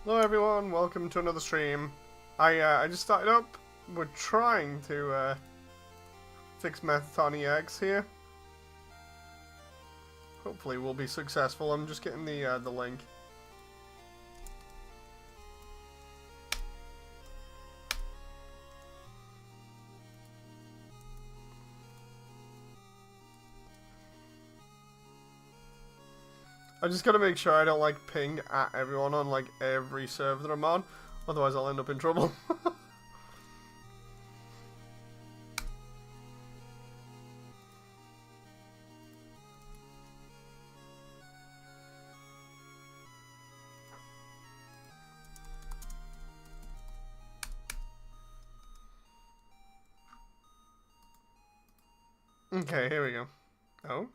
Hello everyone, welcome to another stream. I just started up. We're trying to fix Mettaton EX here. Hopefully we'll be successful. I'm just getting the link. I just gotta make sure I don't like ping at everyone on like every server that I'm on, otherwise I'll end up in trouble. Okay, here we go. Oh.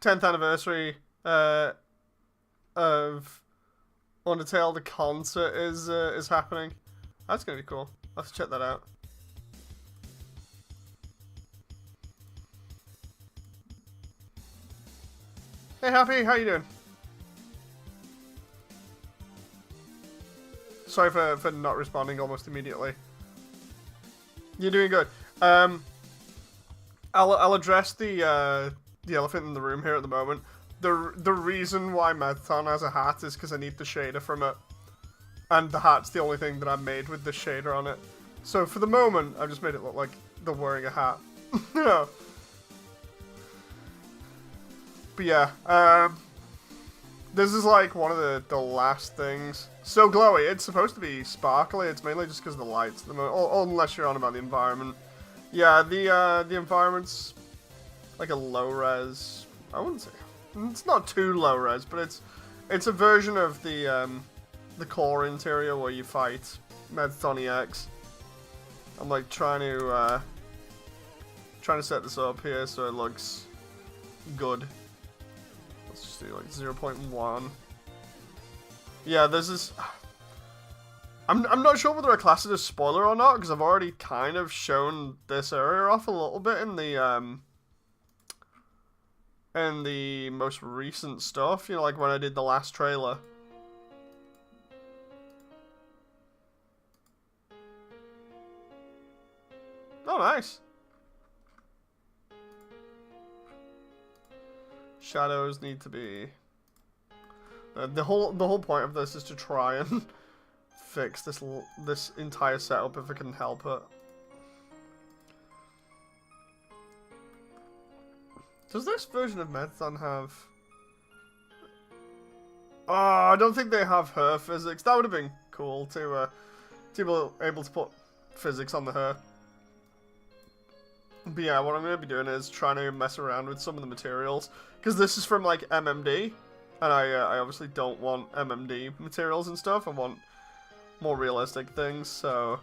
10th anniversary of Undertale. The concert is happening. That's gonna be cool. I'll have to check that out. Hey, Happy, how you doing? Sorry for not responding almost immediately. You're doing good. I'll address the elephant in the room here at the moment. The reason why Mettaton has a hat is because I need the shader from it. And the hat's the only thing that I made with the shader on it. So for the moment, I've just made it look like they're wearing a hat. Yeah. But yeah, this is like one of the last things. So glowy, it's supposed to be sparkly, it's mainly just because of the lights at the moment. Unless you're on about the environment. Yeah, the environment's like a low res. I wouldn't say it's not too low res, but it's a version of the core interior where you fight Mettaton EX. I'm like trying to set this up here so it looks good. Let's just do like 0.1. Yeah, this is. I'm not sure whether I class it as spoiler or not because I've already kind of shown this area off a little bit in the most recent stuff, you know, like when I did the last trailer. Oh, nice. Shadows need to be. The whole point of this is to try and fix this entire setup if I can help it. Does this version of Mettaton have... Oh, I don't think they have her physics. That would have been cool to be able to put physics on the her. But yeah, what I'm going to be doing is trying to mess around with some of the materials. Because this is from, like, MMD. And I obviously don't want MMD materials and stuff. I want more realistic things, so...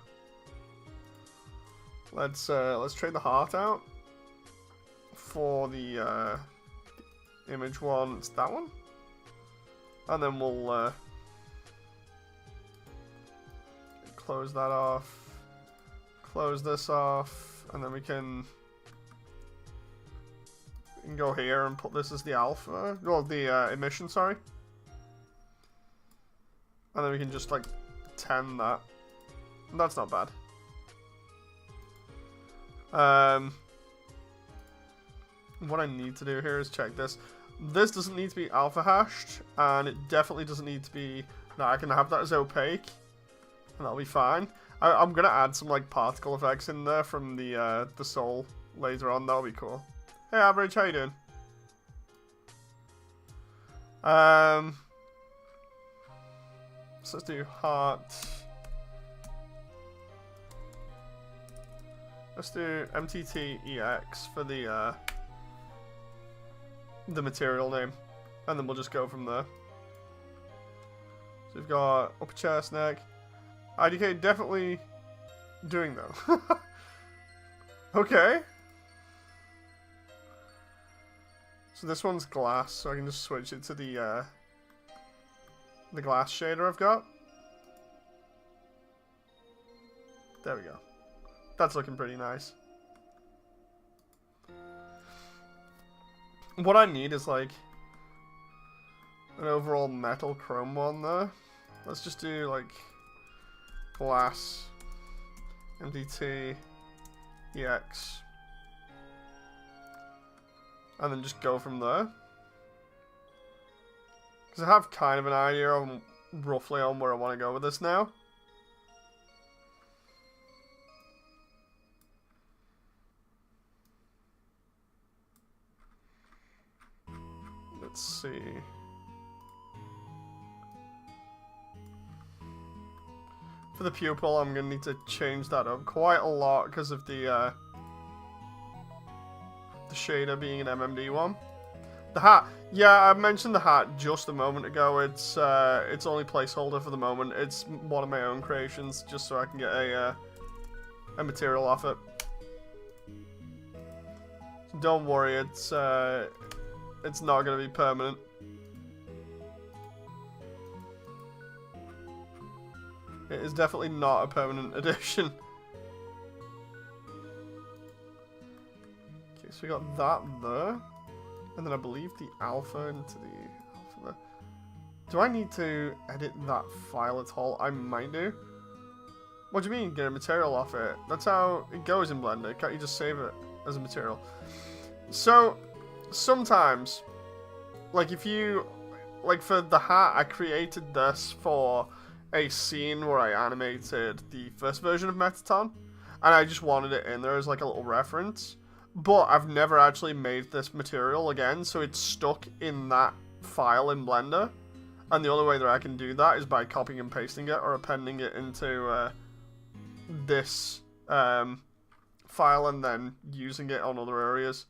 Let's trade the heart out. For the image one, it's that one. And then we'll close that off. Close this off. And then we can go here and put this as the alpha. Well, the emission, sorry. And then we can just like 10 that. That's not bad. What I need to do here is check this. This doesn't need to be alpha hashed, and it definitely doesn't need to be... No, I can have that as opaque, and that'll be fine. I'm gonna add some like particle effects in there from the soul later on. That'll be cool. Hey, Average, how you doing? So let's do heart. Let's do MTT EX for the material name, and then we'll just go from there. So we've got upper chest, neck. IDK definitely doing though. Okay. So this one's glass, so I can just switch it to the glass shader I've got. There we go. That's looking pretty nice. What I need is like an overall metal chrome one there. Let's just do like glass, MTT EX, and then just go from there. Because I have kind of an idea on roughly on where I want to go with this now. Let's see. For the pupil, I'm going to need to change that up quite a lot because of the shader being an MMD one. The hat. Yeah, I mentioned the hat just a moment ago. It's only placeholder for the moment. It's one of my own creations just so I can get a material off it. So don't worry, it's not going to be permanent. It is definitely not a permanent addition. Okay, so we got that there. And then I believe the alpha into the alpha there. Do I need to edit that file at all? I might do. What do you mean, get a material off it? That's how it goes in Blender. Can't you just save it as a material? So, sometimes, like if you, like for the hat, I created this for a scene where I animated the first version of Mettaton, and I just wanted it in there as like a little reference. But I've never actually made this material again, so it's stuck in that file in Blender. And the only way that I can do that is by copying and pasting it or appending it into this file and then using it on other areas.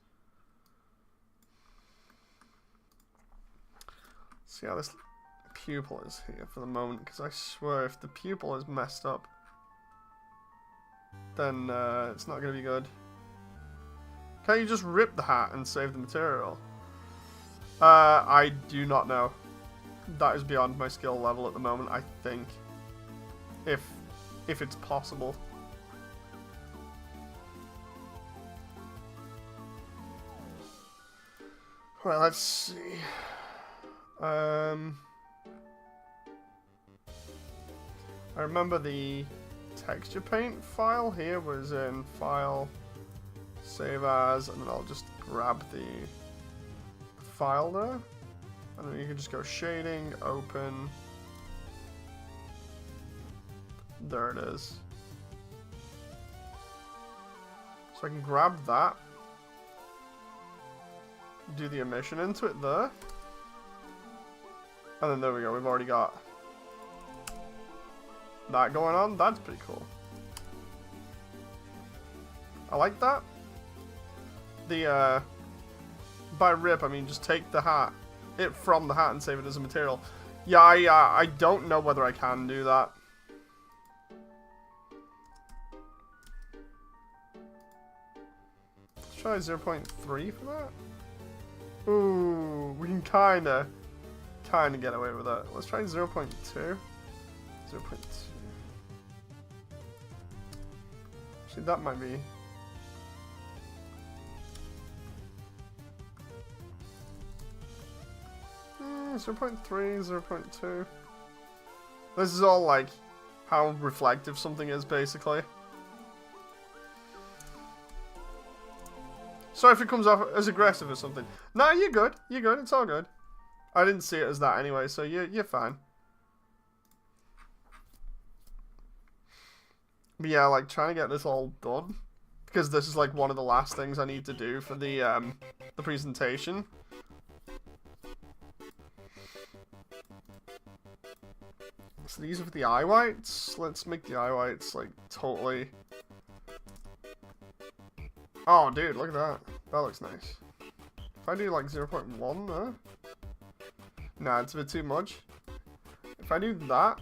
See how this pupil is here for the moment, because I swear if the pupil is messed up, then it's not going to be good. Can't you just rip the hat and save the material? I do not know. That is beyond my skill level at the moment, I think. If it's possible. Right, let's see. I remember the texture paint file here was in file, save as, and then I'll just grab the file there. And then you can just go shading, open. There it is. So I can grab that. Do the emission into it there. And then there we go, we've already got that going on. That's pretty cool. I like that. The, by rip, I mean just take the hat, it from the hat and save it as a material. Yeah, I don't know whether I can do that. Let's try 0.3 for that. Ooh, we can kinda get away with that. Let's try 0.2. 0.2. Actually, that might be. 0.3, 0.2. This is all like how reflective something is, basically. So if it comes off as aggressive or something. No, you're good. You're good. It's all good. I didn't see it as that anyway, so you're fine. But yeah, like trying to get this all done, because this is like one of the last things I need to do for the presentation. So these are for the eye whites. Let's make the eye whites like totally. Oh, dude, look at that. That looks nice. If I do like 0.1 there. Nah, it's a bit too much. If I do that.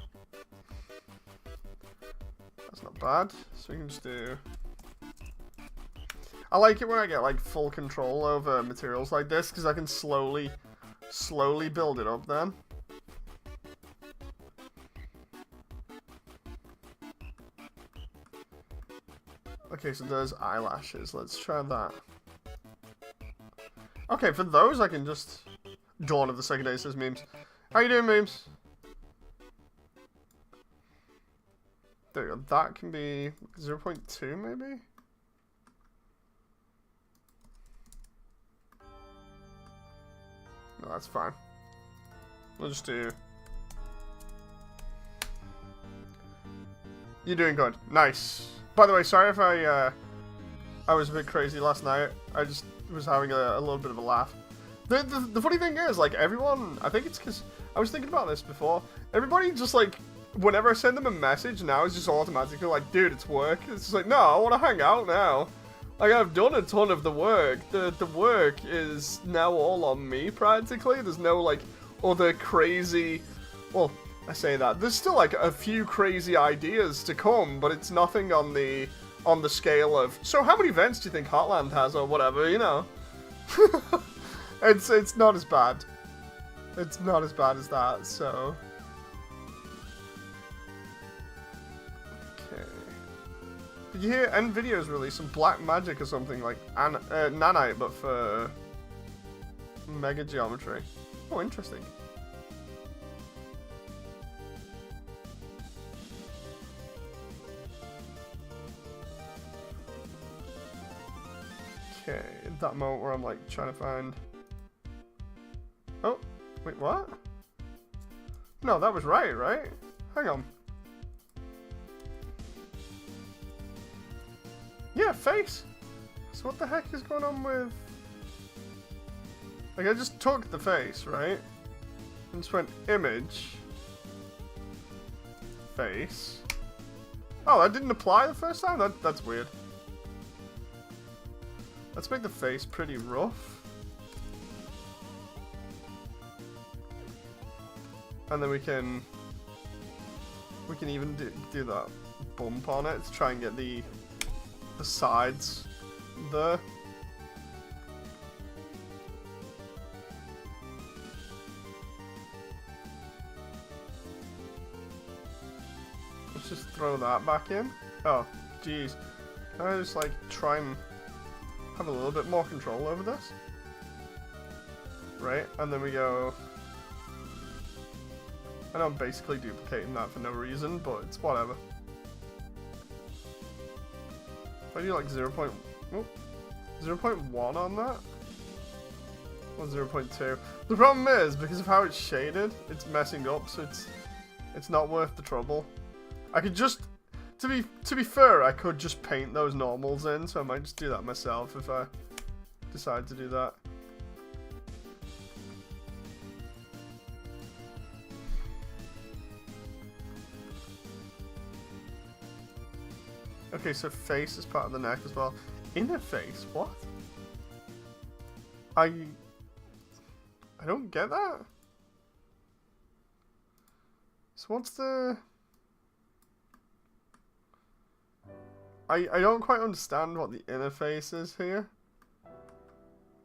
That's not bad. So we can just do. I like it when I get like full control over materials like this, because I can slowly build it up then. Okay, so there's eyelashes. Let's try that. Okay, for those I can just... Dawn of the Second Day says memes. How you doing, memes? There you go. That can be 0.2 maybe? No, that's fine. We'll just do... You're doing good. Nice. By the way, sorry if I was a bit crazy last night. I just was having a little bit of a laugh. The funny thing is, like, everyone... I think it's because... I was thinking about this before. Everybody just, like... Whenever I send them a message now, it's just automatically like, dude, it's work. It's just like, no, I want to hang out now. Like, I've done a ton of the work. The work is now all on me, practically. There's no, like, other crazy... Well, I say that. There's still, like, a few crazy ideas to come, but it's nothing on the scale of... So how many events do you think Heartland has, or whatever, you know? It's not as bad. It's not as bad as that, so... Did you hear NVIDIA's released some black magic or something like nanite, but for mega geometry? Oh, interesting. Okay, in that moment where I'm like trying to find... Oh, wait, what? No, that was right? Hang on. Yeah, face. So what the heck is going on with... Like, I just took the face, right? And just went image. Face. Oh, that didn't apply the first time? That's weird. Let's make the face pretty rough. And then we can even do that bump on it to try and get the sides there. Let's just throw that back in. Oh, jeez. Can I just like try and have a little bit more control over this? Right, and then we go... I know I'm basically duplicating that for no reason, but it's whatever. I do like 0.1 on that? Or 0.2. The problem is, because of how it's shaded, it's messing up, so it's not worth the trouble. I could just, to be fair, I could just paint those normals in, so I might just do that myself if I decide to do that. Okay, so face is part of the neck as well. Inner face? What? I don't get that. So what's the... I don't quite understand what the inner face is here.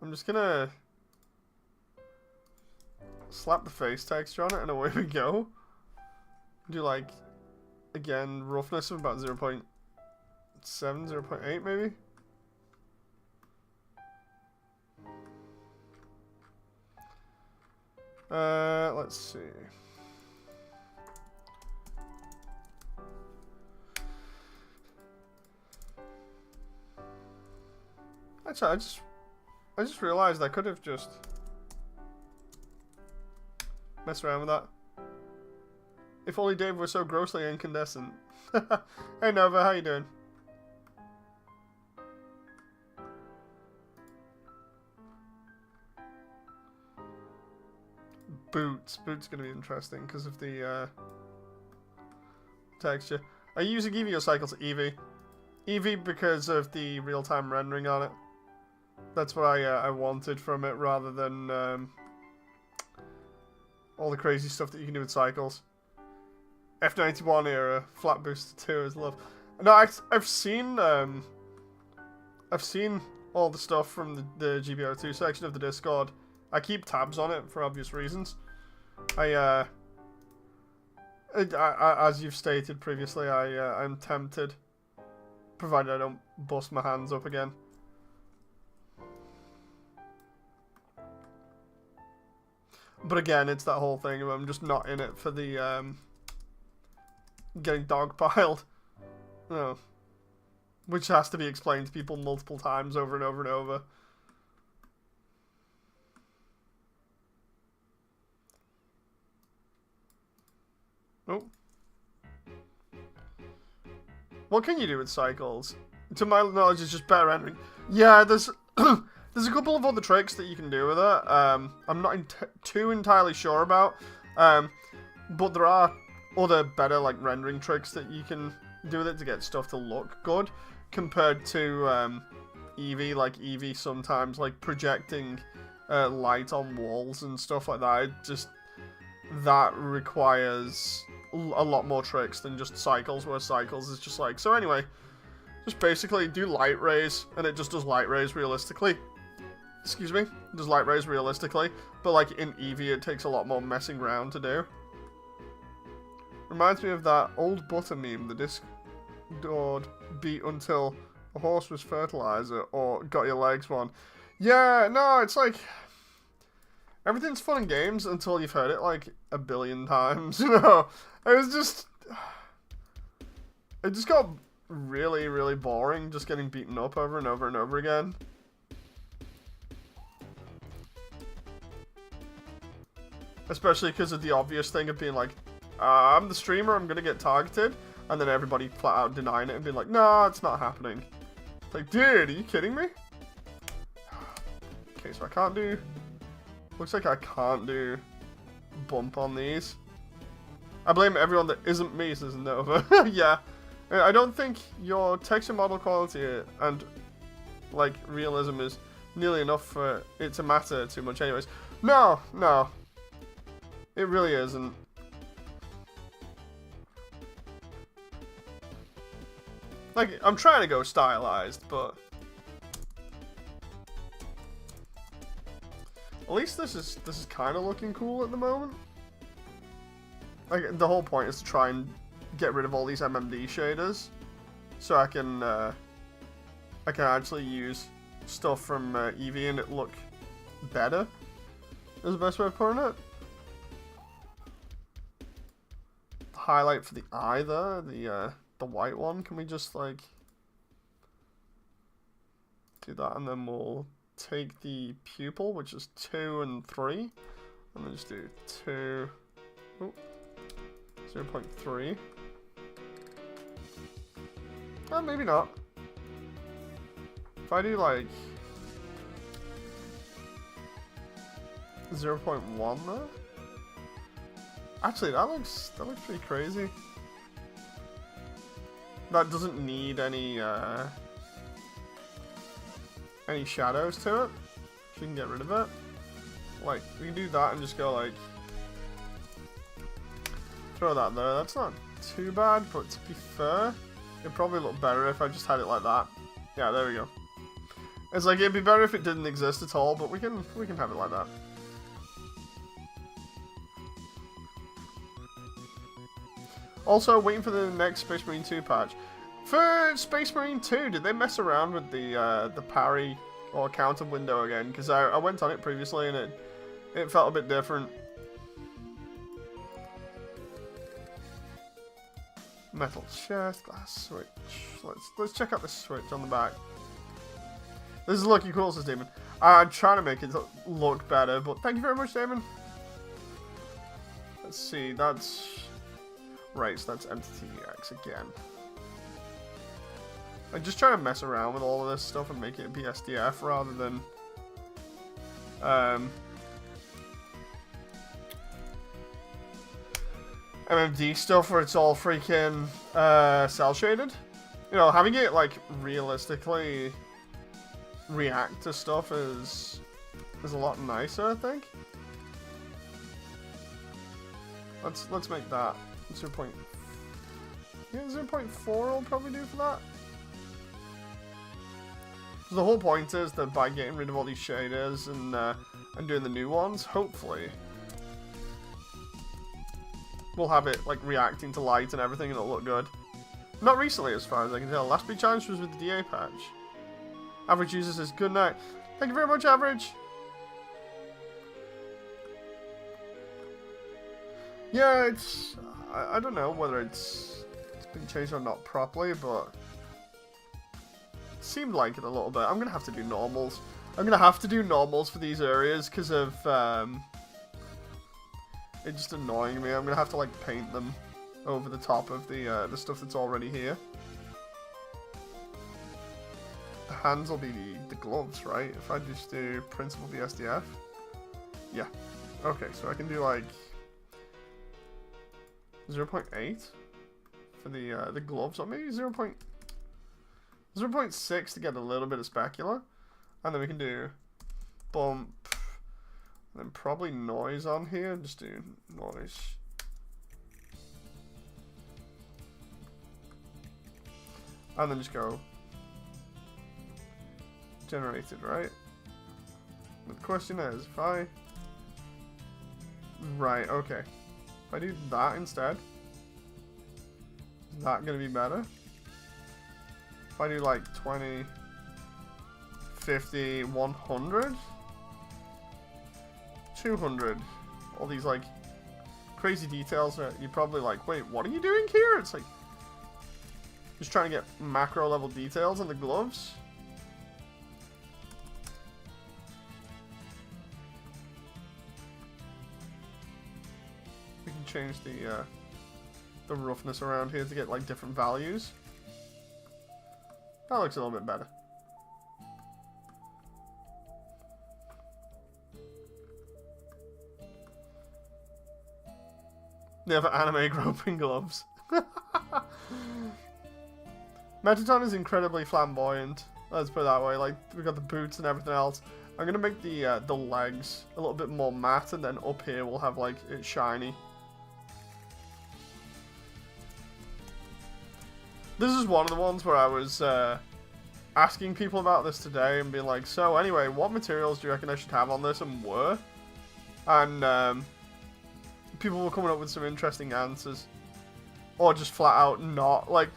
I'm just gonna slap the face texture on it and away we go. Do like, again, roughness of about 0.7, 0.8 maybe? Let's see. Actually, I just realized I could have just messed around with that. If only Dave were so grossly incandescent. Hey Nova, how you doing? Boots gonna be interesting because of the texture. Are you using Eevee or Cycles? Eevee. Eevee because of the real-time rendering on it. That's what I wanted from it rather than all the crazy stuff that you can do with Cycles. F91 era, flat booster 2 is love. No, I've seen all the stuff from the GBR2 section of the Discord. I keep tabs on it for obvious reasons. I as you've stated previously, I'm tempted, provided I don't bust my hands up again. But again, it's that whole thing of I'm just not in it for the getting dogpiled. No. Which has to be explained to people multiple times over and over and over. Oh. What can you do with cycles? To my knowledge, it's just better rendering. Yeah, there's there's a couple of other tricks that you can do with it. I'm not too entirely sure about. But there are other better like rendering tricks that you can do with it to get stuff to look good compared to Eevee. Like Eevee sometimes like projecting light on walls and stuff like that. That requires a lot more tricks than just cycles, where cycles is just like, so anyway, just basically do light rays, and it just does light rays realistically. Excuse me, it does light rays realistically, but like in Eevee it takes a lot more messing around to do. Reminds me of that old butter meme, the Discord beat until a horse was fertilizer, or got your legs one. Yeah, no, it's like, everything's fun and games until you've heard it like a billion times, you know? It just got really, really boring just getting beaten up over and over and over again. Especially because of the obvious thing of being like, I'm the streamer, I'm gonna get targeted, and then everybody flat out denying it and being like, nah, it's not happening. It's like, dude, are you kidding me? Okay, so I can't do... Looks like I can't do bump on these. I blame everyone that isn't me, says Nova. Yeah. I don't think your texture model quality and, like, realism is nearly enough for it to matter too much anyways. No, no. It really isn't. Like, I'm trying to go stylized, but... At least this is kind of looking cool at the moment. Like, the whole point is to try and get rid of all these MMD shaders, so I can actually use stuff from Eevee and it look better. Is the best way of putting it. The highlight for the eye there, the white one. Can we just like do that, and then we'll take the pupil, which is 2 and 3, and then just do 2. Oh, 0.3. Maybe not. If I do like 0.1 there. Actually, that looks pretty crazy. That doesn't need any shadows to it. So we can get rid of it. Like, we can do that and just go like, throw that there. That's not too bad, but to be fair, it'd probably look better if I just had it like that. Yeah, there we go. It's like, it'd be better if it didn't exist at all, but we can have it like that. Also, waiting for the next Space Marine 2 patch. For Space Marine 2, did they mess around with the parry or counter window again? Because I went on it previously and it felt a bit different. Metal chest, glass switch. Let's check out the switch on the back. This is looking cool, says Damon. I'm trying to make it look better, but thank you very much, Damon. Let's see, that's... Right, so that's MTT EX again. I'm just trying to mess around with all of this stuff and make it BSDF rather than... MMD stuff where it's all freaking cell shaded. You know, having it like realistically react to stuff is a lot nicer, I think. Let's make that 0. Yeah, 0.4 will probably do for that. So the whole point is that by getting rid of all these shaders and doing the new ones, hopefully we'll have it like reacting to light and everything, and it'll look good. Not recently, as far as I can tell. Last big challenge was with the DA patch. Average user says good night. Thank you very much, Average. Yeah, it's... I don't know whether it's been changed or not properly, but... It seemed like it a little bit. I'm going to have to do normals. I'm going to have to do normals for these areas because of... It's just annoying me. I'm going to have to, like, paint them over the top of the stuff that's already here. The hands will be the gloves, right? If I just do principal VSDF. Yeah. Okay, so I can do, like... 0.8 for the gloves, or maybe 0.6 to get a little bit of specular, and then we can do bump, and then probably noise on here. Just do noise, and then just go generated, right? But the question is, if I okay. If I do that instead, is that going to be better? If I do like 20, 50, 100, 200, all these like crazy details that you're probably like, wait, what are you doing here? It's like, just trying to get macro level details on the gloves. Change the roughness around here to get like different values. That looks a little bit better. Never anime groping gloves. Mettaton is incredibly flamboyant. Let's put it that way. Like we got the boots and everything else. I'm gonna make the legs a little bit more matte, and then up here we'll have like it shiny. This is one of the ones where I was asking people about this today and being like, so anyway, what materials do you reckon I should have on this and where? And people were coming up with some interesting answers. Or just flat out not. Like,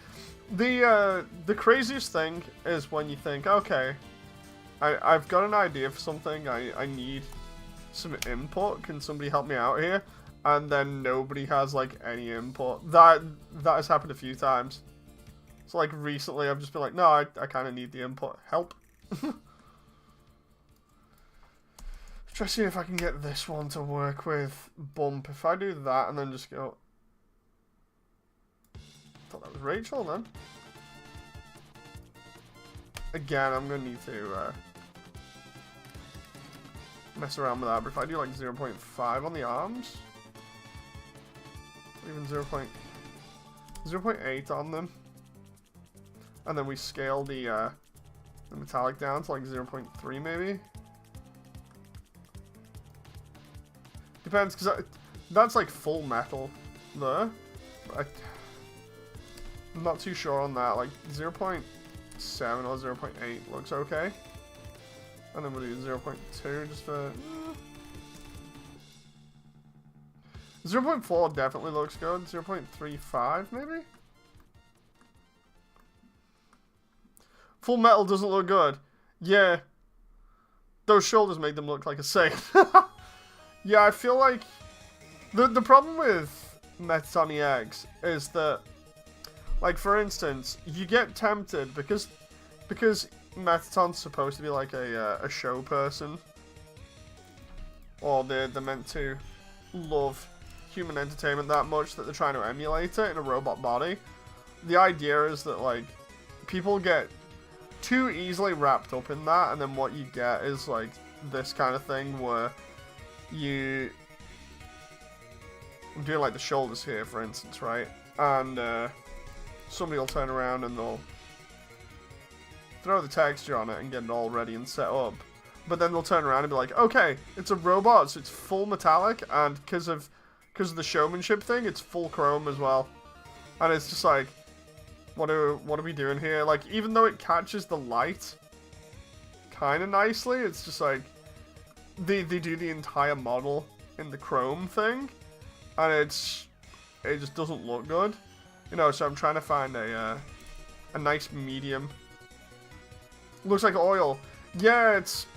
the craziest thing is when you think, okay, I've got an idea for something, I need some input, can somebody help me out here? And then nobody has, like, any input. That has happened a few times. So, like, recently I've just been like, no, I kind of need the input. Help. Try to see if I can get this one to work with bump. If I do that and then just go... I thought that was Rachel then. Again, I'm going to need to mess around with that. But if I do, like, 0.5 on the arms... Or even 0.8 on them... And then we scale the metallic down to like 0.3 maybe. Depends, because that's like full metal there. I'm not too sure on that. Like 0.7 or 0.8 looks okay. And then we'll do 0.2 just for... 0.4 definitely looks good. 0.35 maybe? Full metal doesn't look good. Yeah. Those shoulders make them look like a saint. Yeah, I feel like... The problem with Mettaton EX is that... Like, for instance, you get tempted because Mettaton's supposed to be like a show person. Or they're meant to love human entertainment that much that they're trying to emulate it in a robot body. The idea is that, like, people get too easily wrapped up in that, and then what you get is like this kind of thing where I'm doing like the shoulders here, for instance, right? And somebody will turn around and they'll throw the texture on it and get it all ready and set up. But then they'll turn around and be like, okay, it's a robot, so it's full metallic, and because of the showmanship thing, it's full chrome as well. And it's just like, what are we doing here? Like, even though it catches the light kind of nicely, it's just like, they do the entire model in the chrome thing, and it just doesn't look good. You know, so I'm trying to find a nice medium. Looks like oil. Yeah, it's...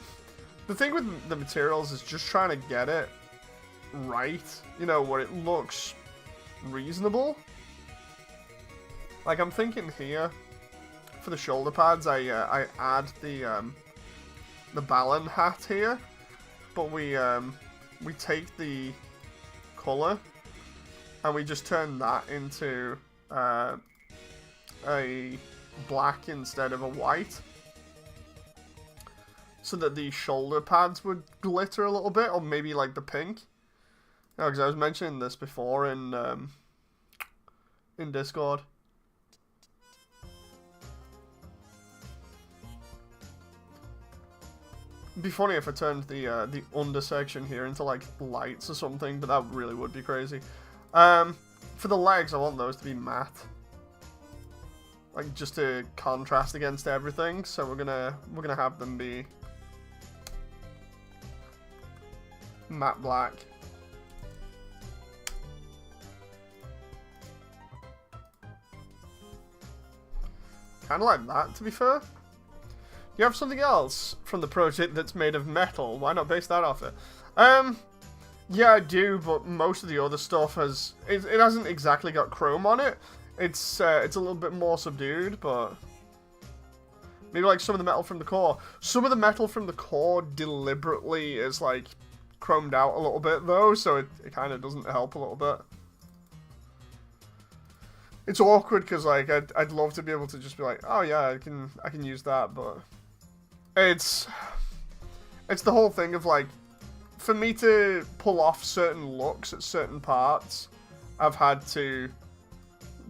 The thing with the materials is just trying to get it right, you know, where it looks reasonable. Like, I'm thinking here, for the shoulder pads, I add the Balan hat here, but we take the color and we just turn that into a black instead of a white, so that the shoulder pads would glitter a little bit, or maybe like the pink. No, because I was mentioning this before in Discord. It'd be funny if I turned the under section here into like lights or something, but that really would be crazy. For the legs, I want those to be matte, like just to contrast against everything. So we're gonna have them be matte black. Kind of like that, to be fair. You have something else from the project that's made of metal. Why not base that off it? Yeah, I do, but most of the other stuff has... It hasn't exactly got chrome on it. It's a little bit more subdued, but... Maybe like some of the metal from the core. Some of the metal from the core deliberately is like chromed out a little bit, though, so it kind of doesn't help a little bit. It's awkward because like I'd love to be able to just be like, oh yeah, I can use that, but it's the whole thing of like, for me to pull off certain looks at certain parts, I've had to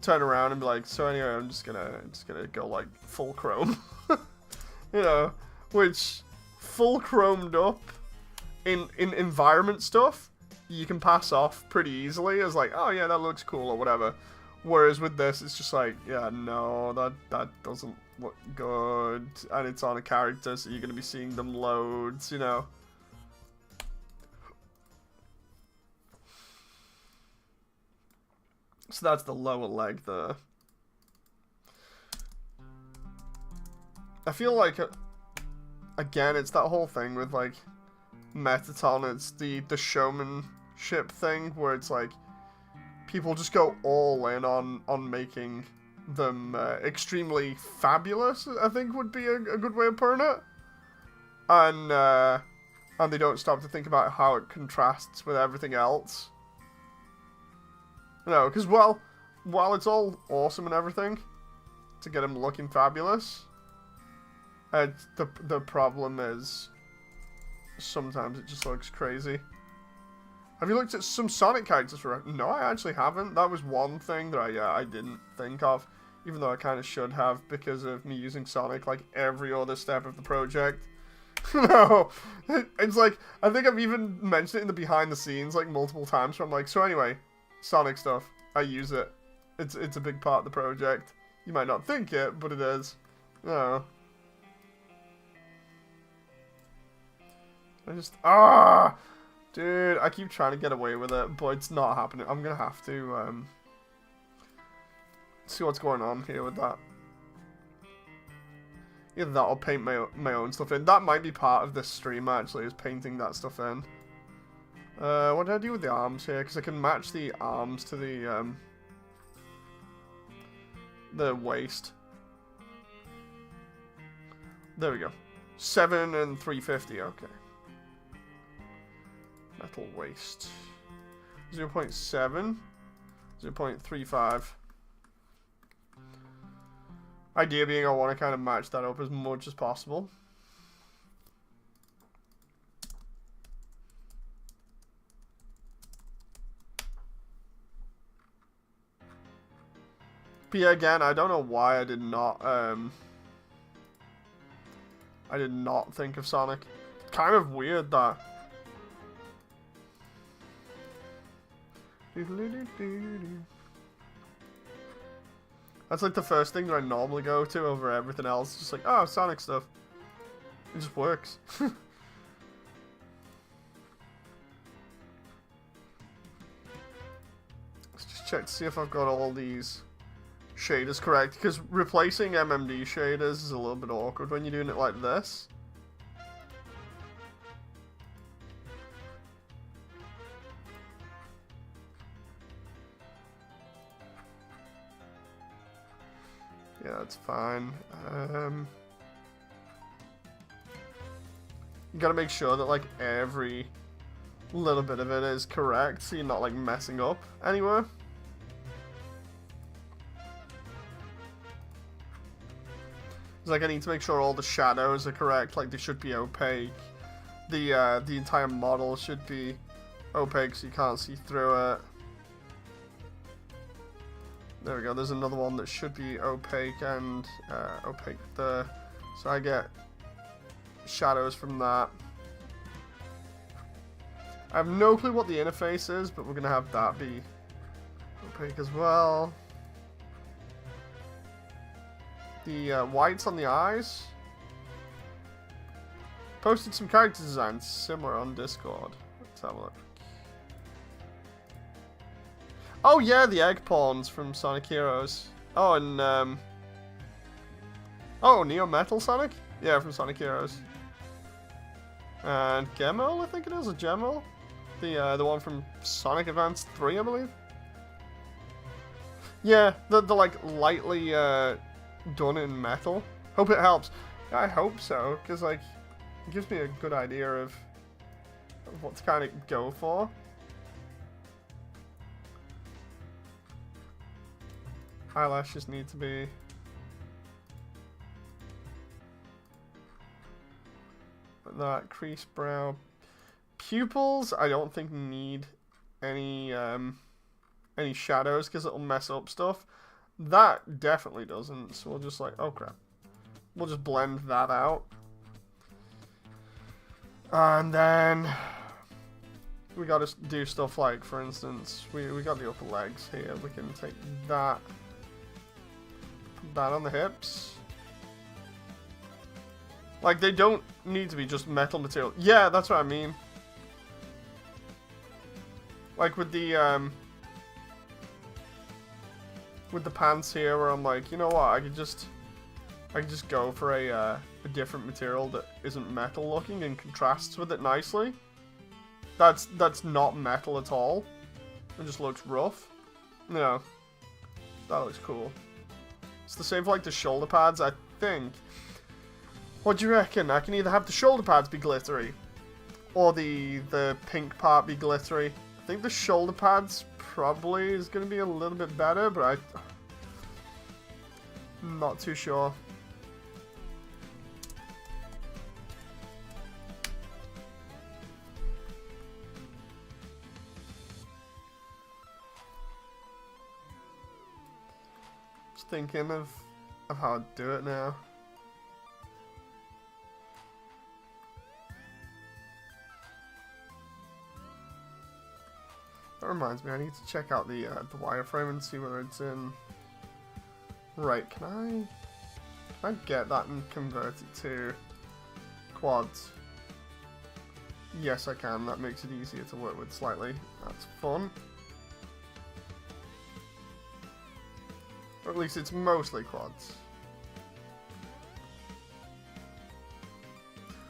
turn around and be like, so anyway, I'm just gonna go like full chrome, you know, which full chromed up in environment stuff you can pass off pretty easily as like, oh yeah, that looks cool or whatever. Whereas with this, it's just like, yeah, no, that doesn't look good, and it's on a character, so you're gonna be seeing them loads, you know. So that's the lower leg there. I feel like, again, it's that whole thing with like Mettaton. It's the showmanship thing where it's like people just go all in on making them extremely fabulous, I think would be a good way of putting it. And they don't stop to think about how it contrasts with everything else. You know, because while it's all awesome and everything to get them looking fabulous, the problem is sometimes it just looks crazy. Have you looked at some Sonic characters for... No, I actually haven't. That was one thing that I didn't think of, even though I kind of should have because of me using Sonic like every other step of the project. No, it's like, I think I've even mentioned it in the behind the scenes like multiple times where I'm like, so anyway, Sonic stuff, I use it. It's a big part of the project. You might not think it, but it is. No. Dude, I keep trying to get away with it, but it's not happening. I'm gonna have to see what's going on here with that. Either that or paint my own stuff in. That might be part of this stream, actually, is painting that stuff in. What did I do with the arms here? Because I can match the arms to the waist. There we go. 7 and 350, okay. Metal waist. 0.7. 0.35. Idea being I want to kind of match that up as much as possible. But yeah, again, I don't know why I did not think of Sonic. Kind of weird that. That's like the first thing that I normally go to over everything else. Just like, oh, Sonic stuff. It just works. Let's just check to see if I've got all these shaders correct. Because replacing MMD shaders is a little bit awkward when you're doing it like this. Yeah, that's fine. You gotta make sure that, like, every little bit of it is correct, so you're not, like, messing up anywhere. It's like, I need to make sure all the shadows are correct, like, they should be opaque. The entire model should be opaque, so you can't see through it. There we go, there's another one that should be opaque and opaque there. So I get shadows from that. I have no clue what the interface is, but we're going to have that be opaque as well. The whites on the eyes. Posted some character designs similar on Discord. Let's have a look. Oh yeah, the egg pawns from Sonic Heroes. Oh, and oh, Neo Metal Sonic? Yeah, from Sonic Heroes. And Gemo, I think it is, or Gemo? The one from Sonic Advance 3, I believe. Yeah, the like lightly done in metal. Hope it helps. Yeah, I hope so, because like it gives me a good idea of what to kind of go for. Eyelashes need to be like that. Crease brow. Pupils, I don't think need any shadows because it'll mess up stuff. That definitely doesn't. So we'll just like, oh crap, we'll just blend that out, and then we got to do stuff like, for instance, we got the upper legs here. We can take that, put that on the hips. Like, they don't need to be just metal material. Yeah, that's what I mean. Like with the pants here, where I'm like, you know what, I could just go for a different material that isn't metal looking and contrasts with it nicely. That's not metal at all. It just looks rough. No, that looks cool. It's the same for like the shoulder pads, I think. What do you reckon? I can either have the shoulder pads be glittery, or the pink part be glittery. I think the shoulder pads probably is going to be a little bit better, but I'm not too sure. Just thinking of how to do it now. That reminds me, I need to check out the wireframe and see whether it's in. Right, can I get that and convert it to quads? Yes, I can. That makes it easier to work with slightly. That's fun. Or at least it's mostly quads.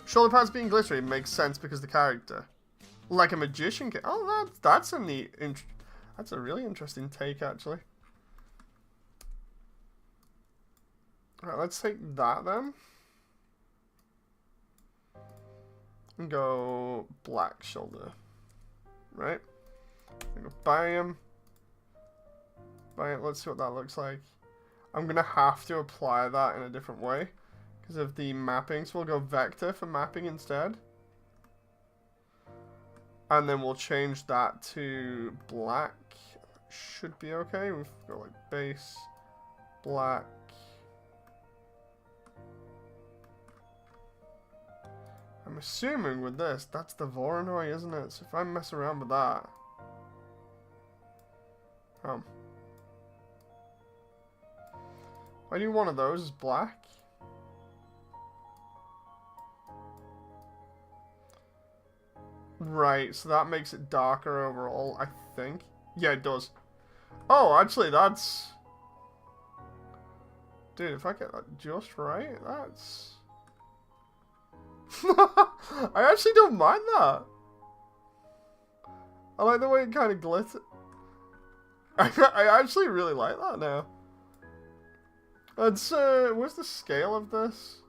Shoulder pads being glittery makes sense because the character. Like a magician can. Oh, that's a neat. That's a really interesting take, actually. Alright, let's take that then. And go black shoulder. Right? Go bam. Bam. Let's see what that looks like. I'm gonna have to apply that in a different way because of the mapping. So we'll go vector for mapping instead. And then we'll change that to black. Should be okay. We've got like base, black. I'm assuming with this, that's the Voronoi, isn't it? So if I mess around with that. I do one of those as black. Right, so that makes it darker overall, I think. Yeah, it does. Oh, actually, that's... Dude, if I get that just right, that's... I actually don't mind that. I like the way it kind of glitters. I actually really like that now. It's, what's the scale of this?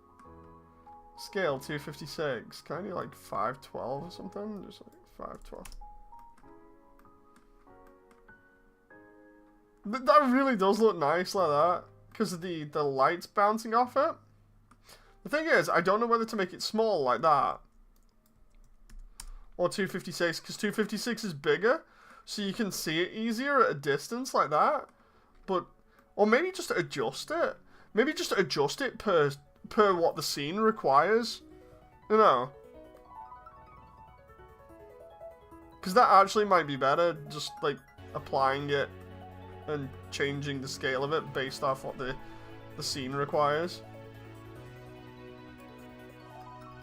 Scale 256. Can I do like 512 or something? Just like 512. That really does look nice like that. Because of the lights bouncing off it. The thing is, I don't know whether to make it small like that. Or 256, because 256 is bigger. So you can see it easier at a distance like that. But, or maybe just adjust it. Maybe just adjust it per what the scene requires. You know. Because that actually might be better. Just, like, applying it and changing the scale of it based off what the scene requires.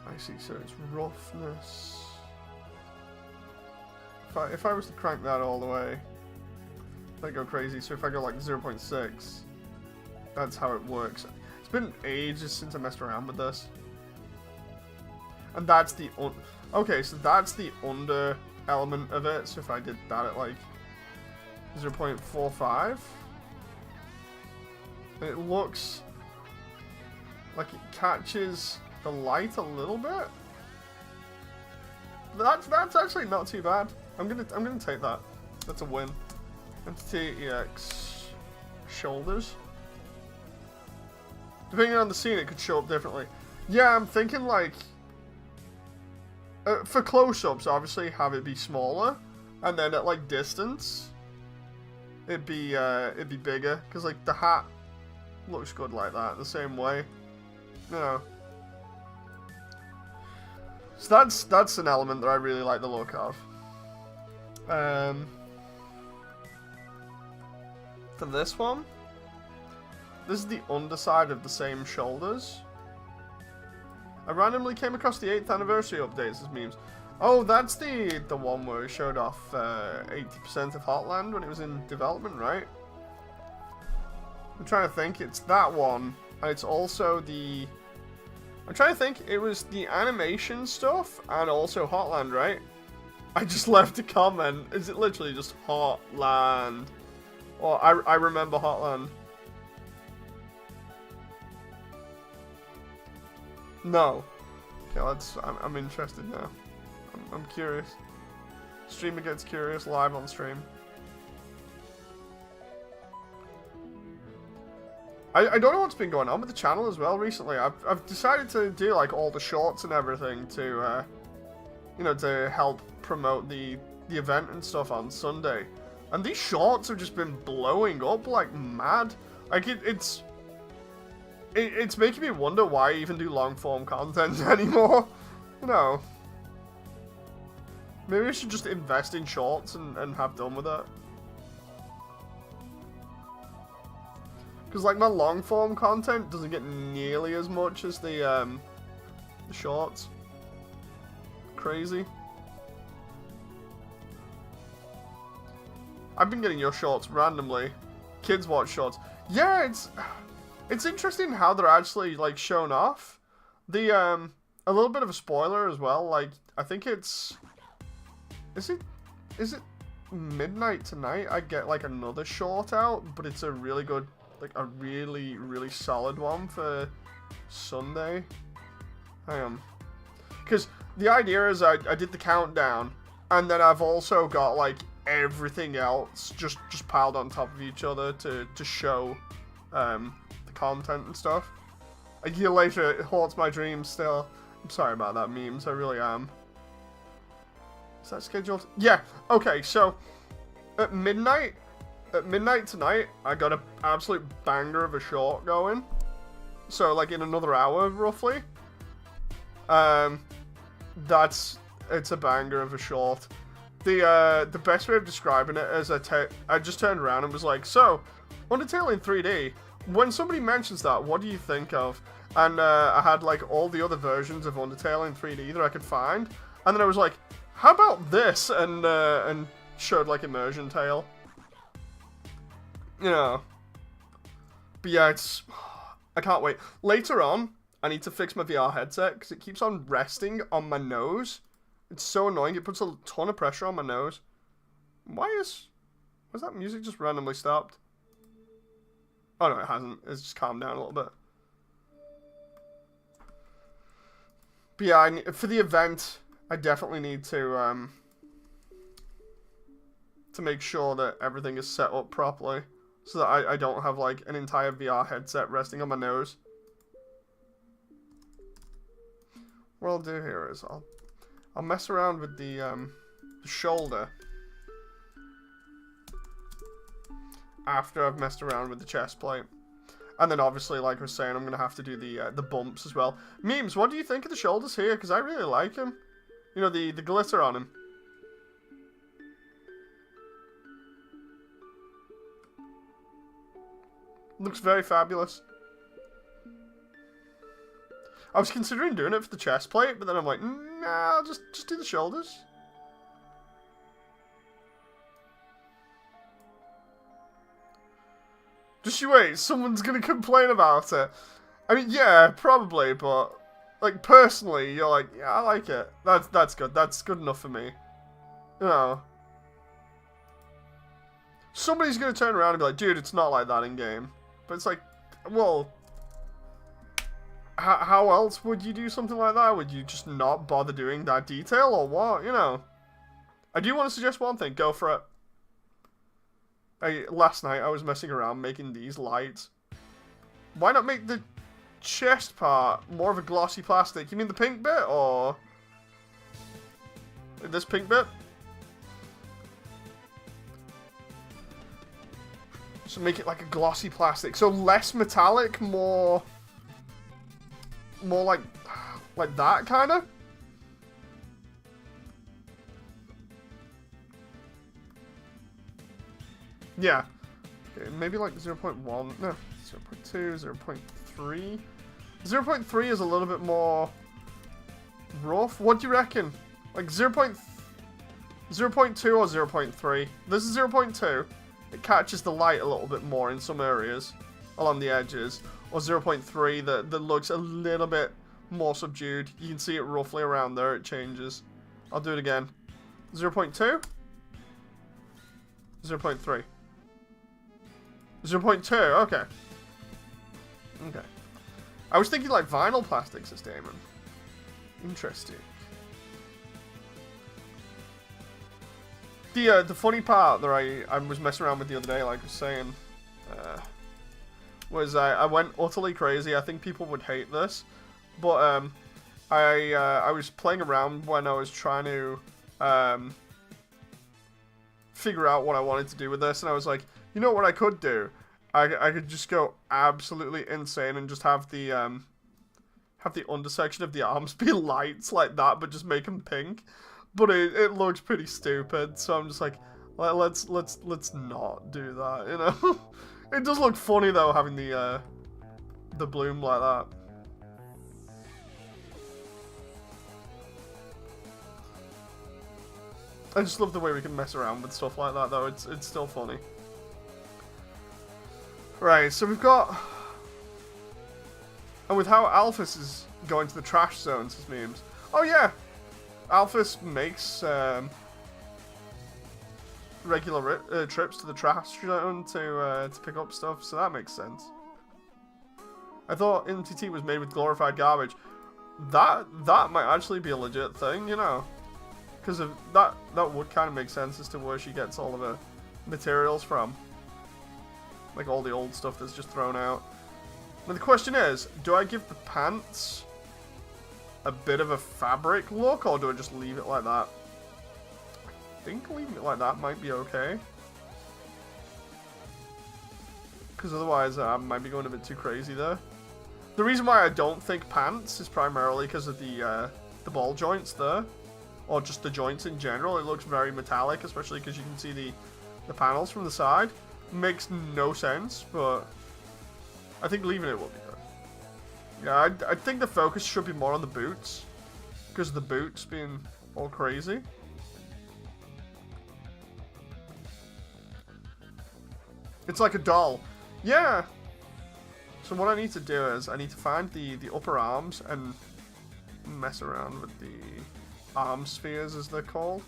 I see, so it's roughness. If I was to crank that all the way, I'd go crazy. So if I go like 0.6, that's how it works. It's been ages since I messed around with this. And that's the okay, so that's the under element of it. So if I did that at like 0.45, and it looks like it catches the light a little bit. That's actually not too bad. I'm gonna take that. That's a win. MTT EX shoulders. Depending on the scene, it could show up differently. Yeah, I'm thinking like for close-ups, obviously have it be smaller, and then at like distance, it'd be bigger because like the hat looks good like that the same way, you know. So that's an element that I really like the look of. For this one, this is the underside of the same shoulders. I randomly came across the 8th anniversary updates as memes. Oh, that's the one where it showed off 80% of Hotland when it was in development, right? I'm trying to think. It's that one, and it's also the... I'm trying to think. It was the animation stuff and also Hotland, right? I just left a comment. Is it literally just Hotland? Or I remember Hotland. No. Okay, I'm interested now. I'm curious. Streamer gets curious live on stream. I don't know what's been going on with the channel as well recently. I've decided to do like all the shorts and everything to you know, to help promote the event and stuff on Sunday. And these shorts have just been blowing up like mad. Like it's making me wonder why I even do long form content anymore. You know. Maybe I should just invest in shorts and have done with it. Because like my long form content doesn't get nearly as much as the shorts. Crazy. I've been getting your shorts randomly. Kids watch shorts. Yeah, it's interesting how they're actually like shown off. The a little bit of a spoiler as well. Like I think it's is it midnight tonight? I get like another short out, but it's a really good, like a really solid one for Sunday. Hang on, because the idea is I did the countdown, and then I've also got like everything else just piled on top of each other to show the content and stuff. A year later, it haunts my dreams still. I'm sorry about that, memes. I really am. Is that scheduled? Yeah. Okay. So at midnight tonight, I got an absolute banger of a short going. So like in another hour, roughly. It's a banger of a short. The best way of describing it is I just turned around and was like, so, Undertale in 3D, when somebody mentions that, what do you think of? And I had like all the other versions of Undertale in 3D that I could find, and then I was like, how about this? And showed like Immersiontale. You know. But yeah, I can't wait. Later on, I need to fix my VR headset because it keeps on resting on my nose. It's so annoying. It puts a ton of pressure on my nose. Why is that music just randomly stopped? Oh no, it hasn't. It's just calmed down a little bit. But yeah, for the event, I definitely need to make sure that everything is set up properly, so that I don't have like an entire VR headset resting on my nose. What I'll do here is I'll mess around with the shoulder after I've messed around with the chest plate. And then obviously, like I was saying, I'm going to have to do the bumps as well. Memes, what do you think of the shoulders here? Because I really like him. You know, the glitter on him. Looks very fabulous. I was considering doing it for the chest plate, but then I'm like, nah, I'll just do the shoulders. Just you wait, someone's gonna complain about it. I mean, yeah, probably, but like personally, you're like, yeah, I like it. That's good. That's good enough for me. You know. Somebody's gonna turn around and be like, dude, it's not like that in game. But it's like, well, how else would you do something like that? Would you just not bother doing that detail or what? You know. I do want to suggest one thing. Go for it. Last night I was messing around making these lights. Why not make the chest part more of a glossy plastic? You mean the pink bit, or this pink bit? So make it like a glossy plastic. So less metallic, more like that kind of. Yeah. Okay, maybe like 0.1, no, 0.2, 0.3. 0.3 is a little bit more rough. What do you reckon? Like 0.2 or 0.3? This is 0.2. It catches the light a little bit more in some areas along the edges. Or 0.3 that looks a little bit more subdued. You can see it roughly around there. It changes. I'll do it again. 0.2? 0.3. 0.2, okay. Okay. I was thinking like vinyl plastic sustainment. Interesting. The funny part that I was messing around with the other day, like I was saying, was I went utterly crazy. I think people would hate this, but I was playing around when I was trying to figure out what I wanted to do with this, and I was like, you know what I could do? I could just go absolutely insane and just have the undersection of the arms be lights like that, but just make them pink. But it looks pretty stupid, so I'm just like, let's not do that, you know. It does look funny though, having the bloom like that. I just love the way we can mess around with stuff like that though. It's still funny. Right, so we've got, and with how Alphys is going to the trash zones as memes. Oh yeah, Alphys makes regular trips to the trash zone to pick up stuff, so that makes sense. I thought MTT was made with glorified garbage. That might actually be a legit thing, you know, because of that would kind of make sense as to where she gets all of her materials from. Like all the old stuff that's just thrown out. Now the question is, do I give the pants a bit of a fabric look, or do I just leave it like that? I think leaving it like that might be okay. Because otherwise I might be going a bit too crazy there. The reason why I don't think pants is primarily because of the ball joints there. Or just the joints in general. It looks very metallic, especially because you can see the panels from the side. Makes no sense, but I think leaving it will be good. Yeah, I think the focus should be more on the boots, because the boots being all crazy. It's like a doll. Yeah! So what I need to do is, I need to find the upper arms and mess around with the arm spheres, as they're called.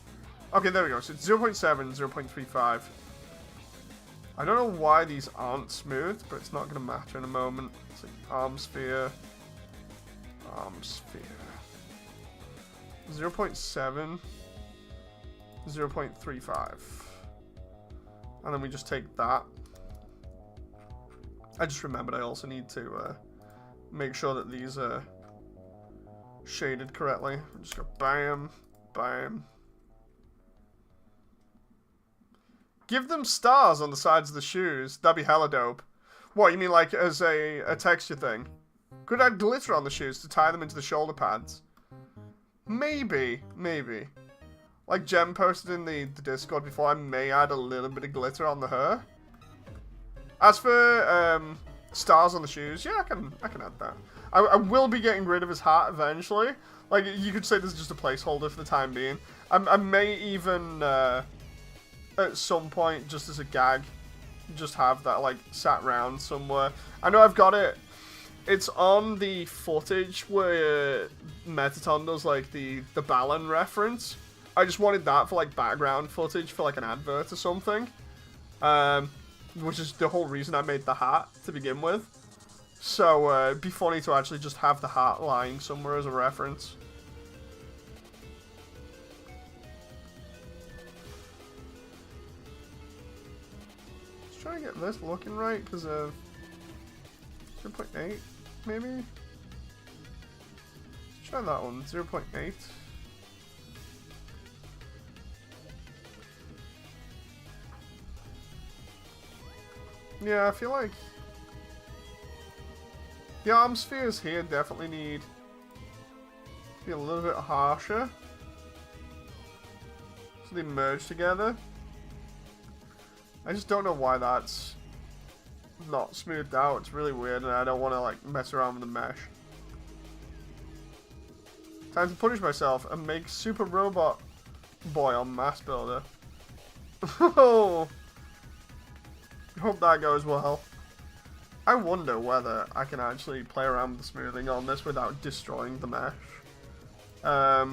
Okay, there we go. So it's 0.7, 0.35. I don't know why these aren't smooth, but it's not going to matter in a moment. It's like arm sphere. Arm sphere. 0.7. 0.35. And then we just take that. I just remembered I also need to make sure that these are shaded correctly. Just go bam, bam. Give them stars on the sides of the shoes. That'd be hella dope. What, you mean like as a texture thing? Could add glitter on the shoes to tie them into the shoulder pads. Maybe, maybe. Like Jem posted in the Discord before, I may add a little bit of glitter on the hair. As for stars on the shoes, yeah, I can add that. I will be getting rid of his hat eventually. Like, you could say this is just a placeholder for the time being. I may even, at some point, just as a gag, just have that, like, sat round somewhere. I know I've got it. It's on the footage where Mettaton does, like, the Balan reference. I just wanted that for, like, background footage for, like, an advert or something. Which is the whole reason I made the hat to begin with. So, it'd be funny to actually just have the hat lying somewhere as a reference. Just trying to get this looking right, because, 0.8, maybe? Let's try that one, 0.8. Yeah, I feel like the arm spheres here definitely need to be a little bit harsher, so they merge together. I just don't know why that's not smoothed out. It's really weird, and I don't want to like mess around with the mesh. Time to punish myself and make Super Robot Boy on Mass Builder. Oh. Hope that goes well. I wonder whether I can actually play around with the smoothing on this without destroying the mesh. I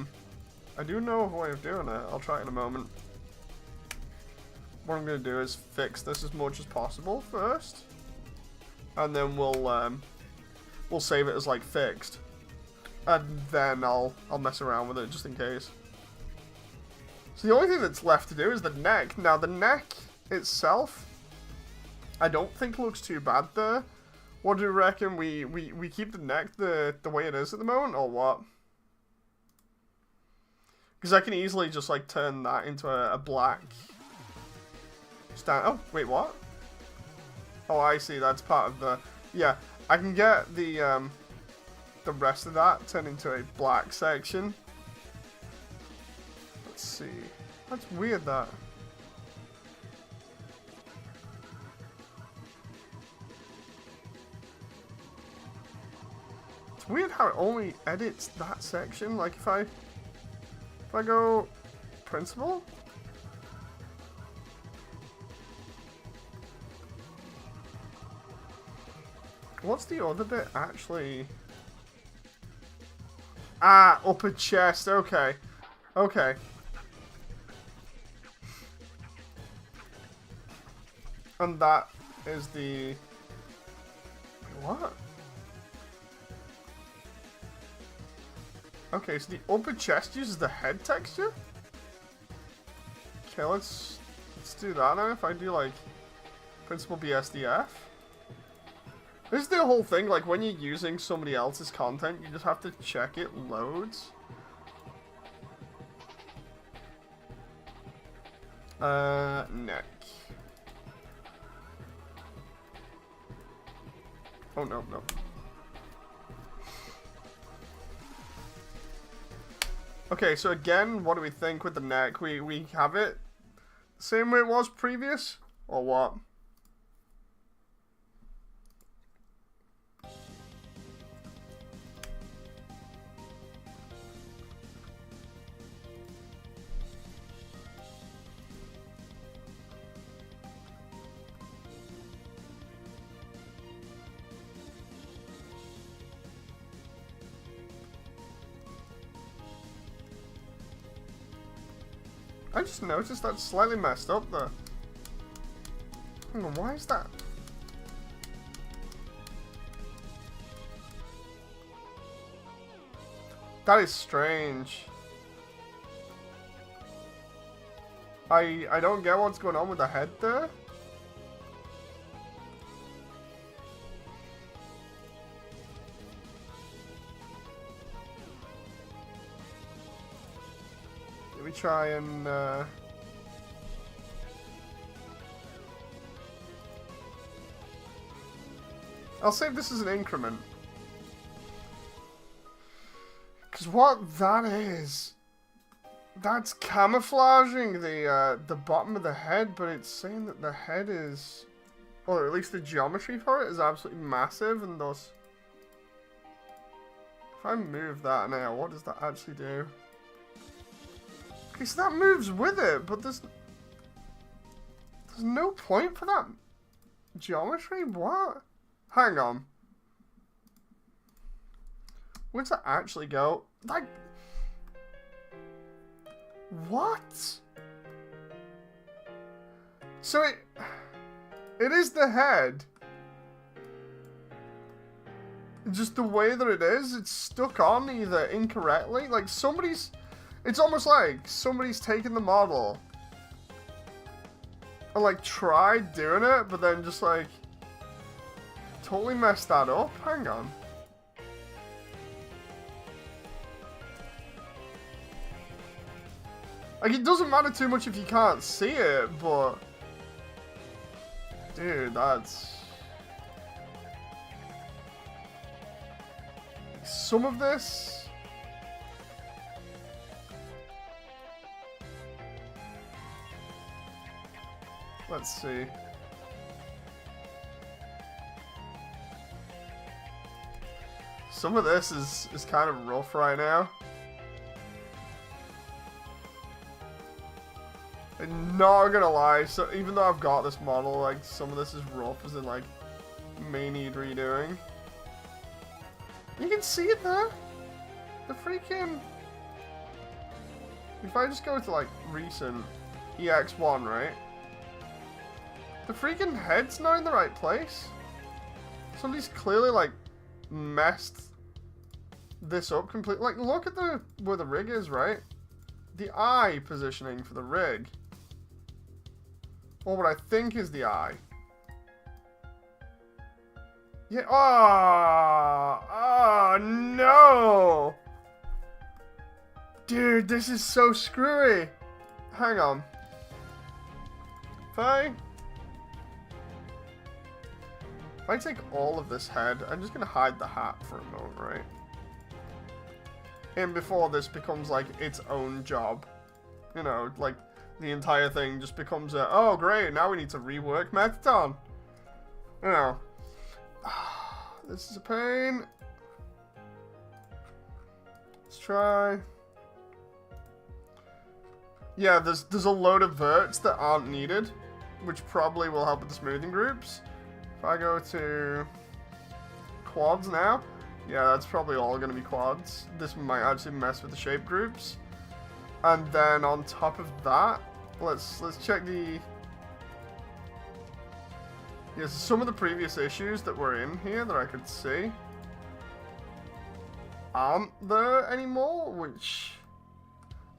do know a way of doing it. I'll try it in a moment. What I'm going to do is fix this as much as possible first. And then we'll save it as like fixed. And then I'll mess around with it just in case. So the only thing that's left to do is the neck. Now the neck itself, I don't think looks too bad there. What do you reckon? We keep the neck the way it is at the moment, or what? Because I can easily just like turn that into a black stand. Oh wait, what? Oh, I see. That's part of the. Yeah, I can get the rest of that turned into a black section. Let's see. That's weird. That. It's weird how it only edits that section. Like if I go principal. What's the other bit actually? Ah, upper chest. Okay. Okay. And that is the... What? Okay, so the upper chest uses the head texture? Okay, let's do that now. If I do, like, Principal BSDF. This is the whole thing, like, when you're using somebody else's content, you just have to check it loads. Neck. Oh, no, no. Okay, so again, what do we think with the neck? We have it the same way it was previous, or what? I just noticed that's slightly messed up there. Hang on, why is that? That is strange. I don't get what's going on with the head there. Let me try and I'll save this as an increment. Because what that is, that's camouflaging the bottom of the head, but it's saying that the head is, or at least the geometry for it is absolutely massive, and thus, if I move that now, what does that actually do? Okay, so that moves with it, but there's no point for that geometry? What? Hang on. Where does that actually go? Like, what? So it is the head. Just the way that it is, it's stuck on either incorrectly. Like it's almost like somebody's taken the model and like tried doing it, but then just like totally messed that up. Hang on. Like, it doesn't matter too much if you can't see it, but dude, that's some of this. Let's see. Some of this is kind of rough right now. I'm not gonna lie, so even though I've got this model, like, some of this is rough, as in, like, may need redoing. You can see it there. The freaking... If I just go to, like, recent EX1, right? The freaking head's not in the right place. Somebody's clearly, like, messed this up completely. Like, look at where the rig is, right? The eye positioning for the rig. Or what I think is the eye. Yeah. Oh, no. Dude, this is so screwy. Hang on. If I take all of this head, I'm just going to hide the hat for a moment, right? And before this becomes like its own job. You know, like the entire thing just becomes a, oh great, now we need to rework Mettaton. You know. This is a pain. Let's try. Yeah, there's a load of verts that aren't needed, which probably will help with the smoothing groups. If I go to quads now, yeah, that's probably all going to be quads. This might actually mess with the shape groups. And then on top of that, let's check the... Yes, some of the previous issues that were in here that I could see aren't there anymore, which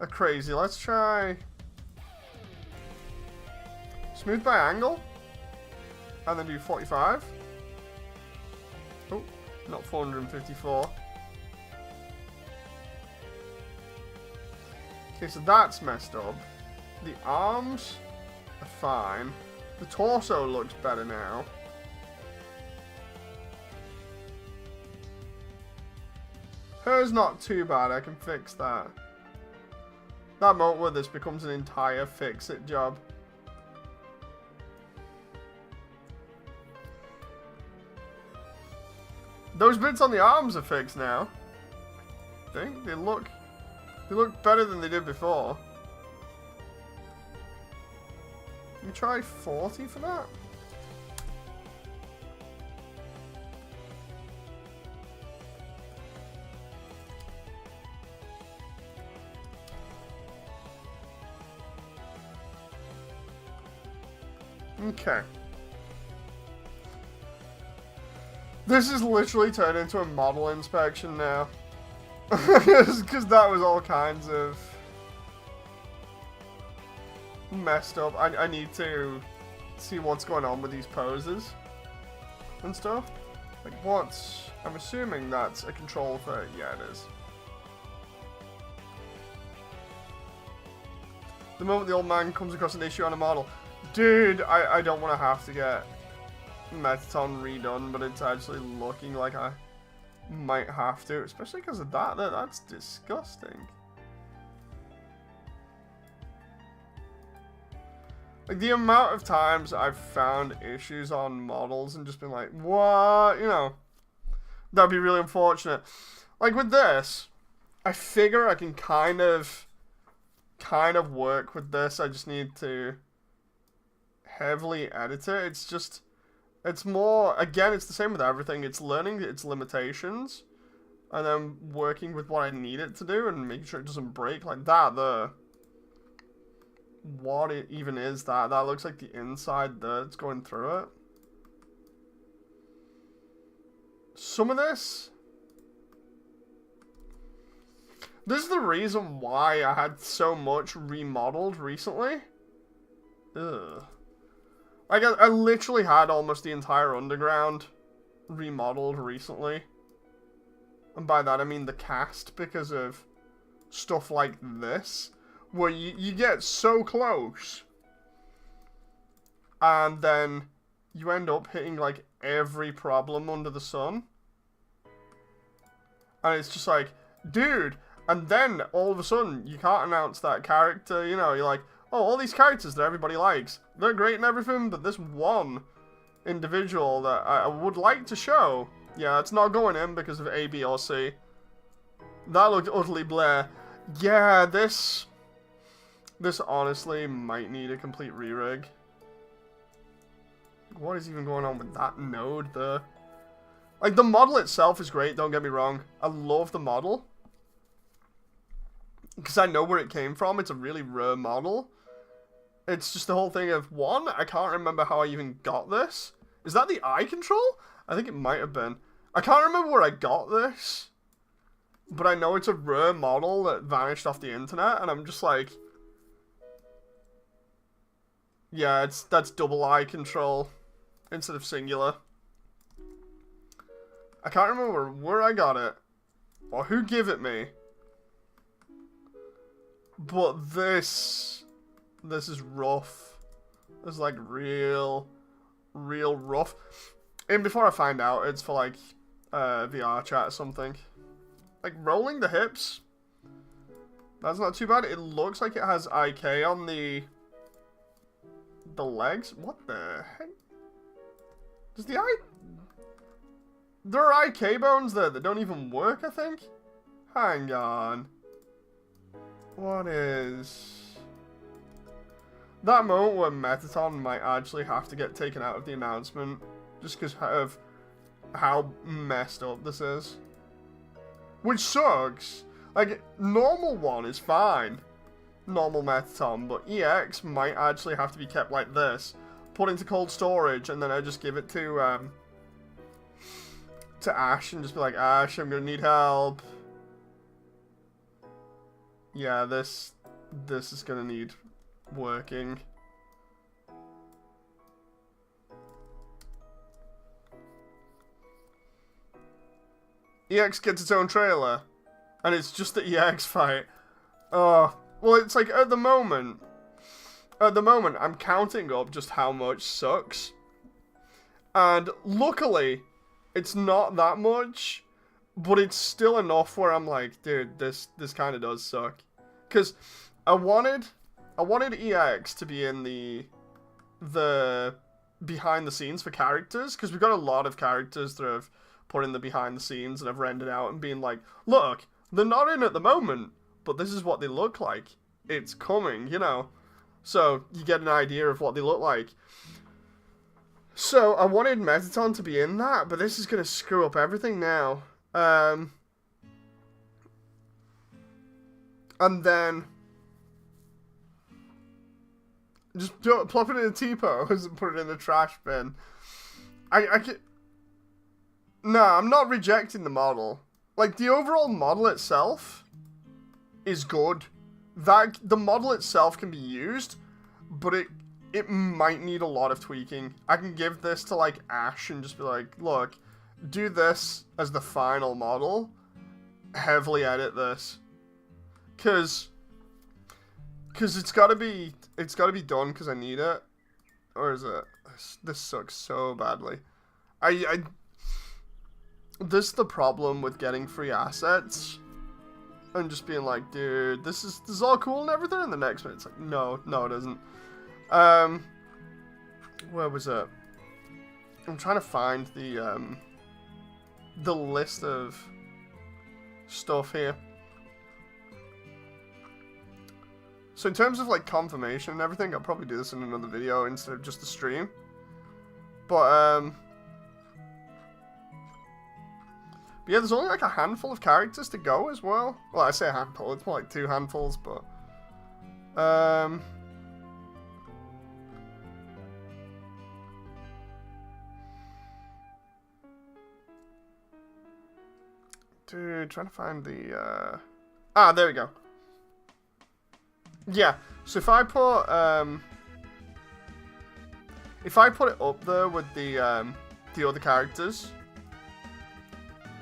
are crazy. Let's try smooth by angle, and then do 45. Oh, not 454. Okay, so that's messed up. The arms are fine. The torso looks better now. Hers not too bad, I can fix that. That moment where this becomes an entire fix-it job. Those bits on the arms are fixed now. I think they look better than they did before. Can we try 40 for that? Okay. This is literally turned into a model inspection now. Because that was all kinds of messed up. I need to see what's going on with these poses and stuff. Like, what's... I'm assuming that's a control for... Yeah, it is. The moment the old man comes across an issue on a model. Dude, I don't want to have to get Mettaton redone, but it's actually looking like I might have to. Especially because of that. That's disgusting. Like, the amount of times I've found issues on models and just been like, what? You know, that'd be really unfortunate. Like, with this, I figure I can kind of work with this. I just need to heavily edit it. It's just, it's more, again, it's the same with everything. It's learning its limitations and then working with what I need it to do and making sure it doesn't break. Like that, what it even is that? That looks like the inside that's going through it. Some of this... This is the reason why I had so much remodeled recently. Ugh. Like, I literally had almost the entire underground remodeled recently. And by that I mean the cast, because of stuff like this. Where you get so close, and then you end up hitting, like, every problem under the sun. And it's just like, dude, and then all of a sudden, you can't announce that character, you know, you're like, oh, all these characters that everybody likes, they're great and everything, but this one individual that I would like to show, yeah, it's not going in because of A, B, or C. That looked utterly bleh. Yeah, this honestly might need a complete re-rig. What is even going on with that node there? Like, the model itself is great, don't get me wrong. I love the model. Because I know where it came from. It's a really rare model. It's just the whole thing of, one, I can't remember how I even got this. Is that the eye control? I think it might have been. I can't remember where I got this. But I know it's a rare model that vanished off the internet, and I'm just like... Yeah, that's double eye control instead of singular. I can't remember where I got it or who gave it me. But this is rough. This is like real rough. And before I find out, it's for like VR chat or something. Like rolling the hips. That's not too bad. It looks like it has IK on the legs? What the heck? Does the eye... There are IK bones there that don't even work, I think? Hang on. What is... That moment where Mettaton might actually have to get taken out of the announcement. Just because of how messed up this is. Which sucks. Like, normal one is fine. Normal Mettaton, but EX might actually have to be kept like this, put into cold storage, and then I just give it to Ash and just be like, Ash, I'm gonna need help. Yeah, this is gonna need working. EX gets its own trailer, and it's just the EX fight. Oh. Well, it's like, at the moment, I'm counting up just how much sucks. And luckily, it's not that much, but it's still enough where I'm like, dude, this kind of does suck. Because I wanted EX to be in the behind the scenes for characters, because we've got a lot of characters that have put in the behind the scenes and have rendered out and been like, look, they're not in at the moment, but this is what they look like. It's coming, you know. So, you get an idea of what they look like. So, I wanted Mettaton to be in that, but this is going to screw up everything now. And then... Just plop it in a T-pose and put it in the trash bin. I can... No, I'm not rejecting the model. Like, the overall model itself is good. The model itself can be used, but it might need a lot of tweaking. I can give this to, like, Ash and just be like, look, do this as the final model. Heavily edit this. Because it's gotta be done because I need it. Or is it? This sucks so badly. This is the problem with getting free assets. And just being like, dude, this is all cool and everything, and the next minute it's like, no, it isn't. Where was it? I'm trying to find the list of stuff here. So in terms of like confirmation and everything, I'll probably do this in another video instead of just the stream. But yeah, there's only like a handful of characters to go as well. Well, I say a handful, it's more like 2 handfuls, but dude, trying to find the there we go. Yeah, so if I put it up there with the other characters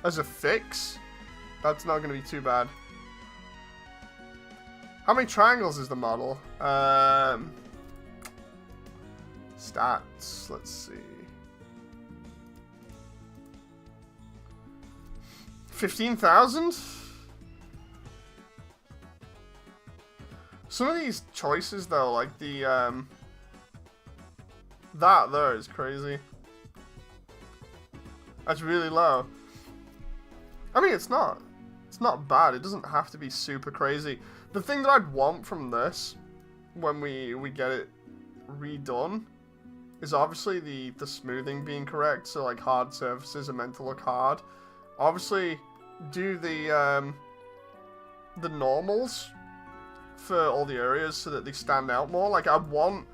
as a fix, that's not going to be too bad. How many triangles is the model? Stats, let's see. 15,000? Some of these choices though, like the that there is crazy. That's really low. I mean, it's not bad. It doesn't have to be super crazy. The thing that I'd want from this, when we get it redone, is obviously the smoothing being correct. So like hard surfaces are meant to look hard. Obviously, do the normals for all the areas so that they stand out more. Like I want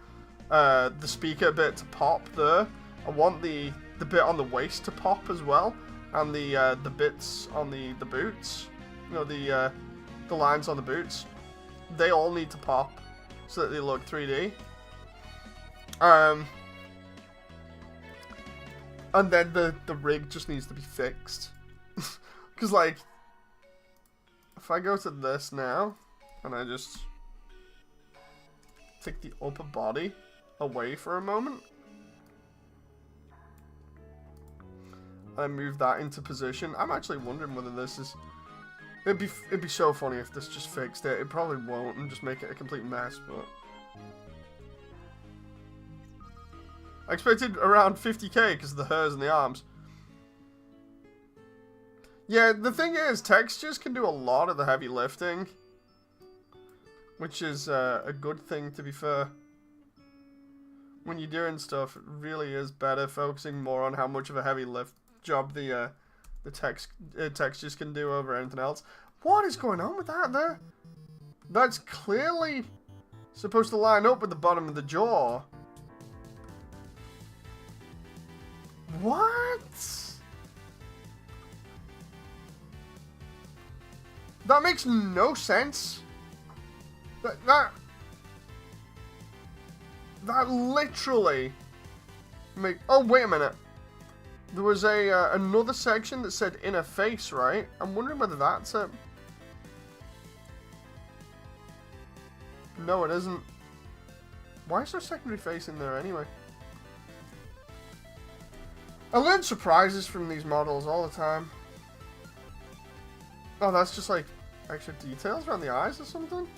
the speaker bit to pop there. I want the bit on the waist to pop as well. And the bits on the boots, you know, the lines on the boots, they all need to pop so that they look 3D. And then the rig just needs to be fixed. Because like, if I go to this now, and I just take the upper body away for a moment, I move that into position. I'm actually wondering whether this is... It'd be so funny if this just fixed it. It probably won't and just make it a complete mess, but... I expected around 50k because of the hairs and the arms. Yeah, the thing is, textures can do a lot of the heavy lifting. Which is a good thing, to be fair. When you're doing stuff, it really is better focusing more on how much of a heavy lift job the textures can do over anything else. What is going on with that there? That's clearly supposed to line up with the bottom of the jaw. What? That makes no sense. That literally make... Oh, wait a minute. There was another section that said inner face, right? I'm wondering whether that's it. No, it isn't. Why is there a secondary face in there anyway? I learn surprises from these models all the time. Oh, that's just like extra details around the eyes or something?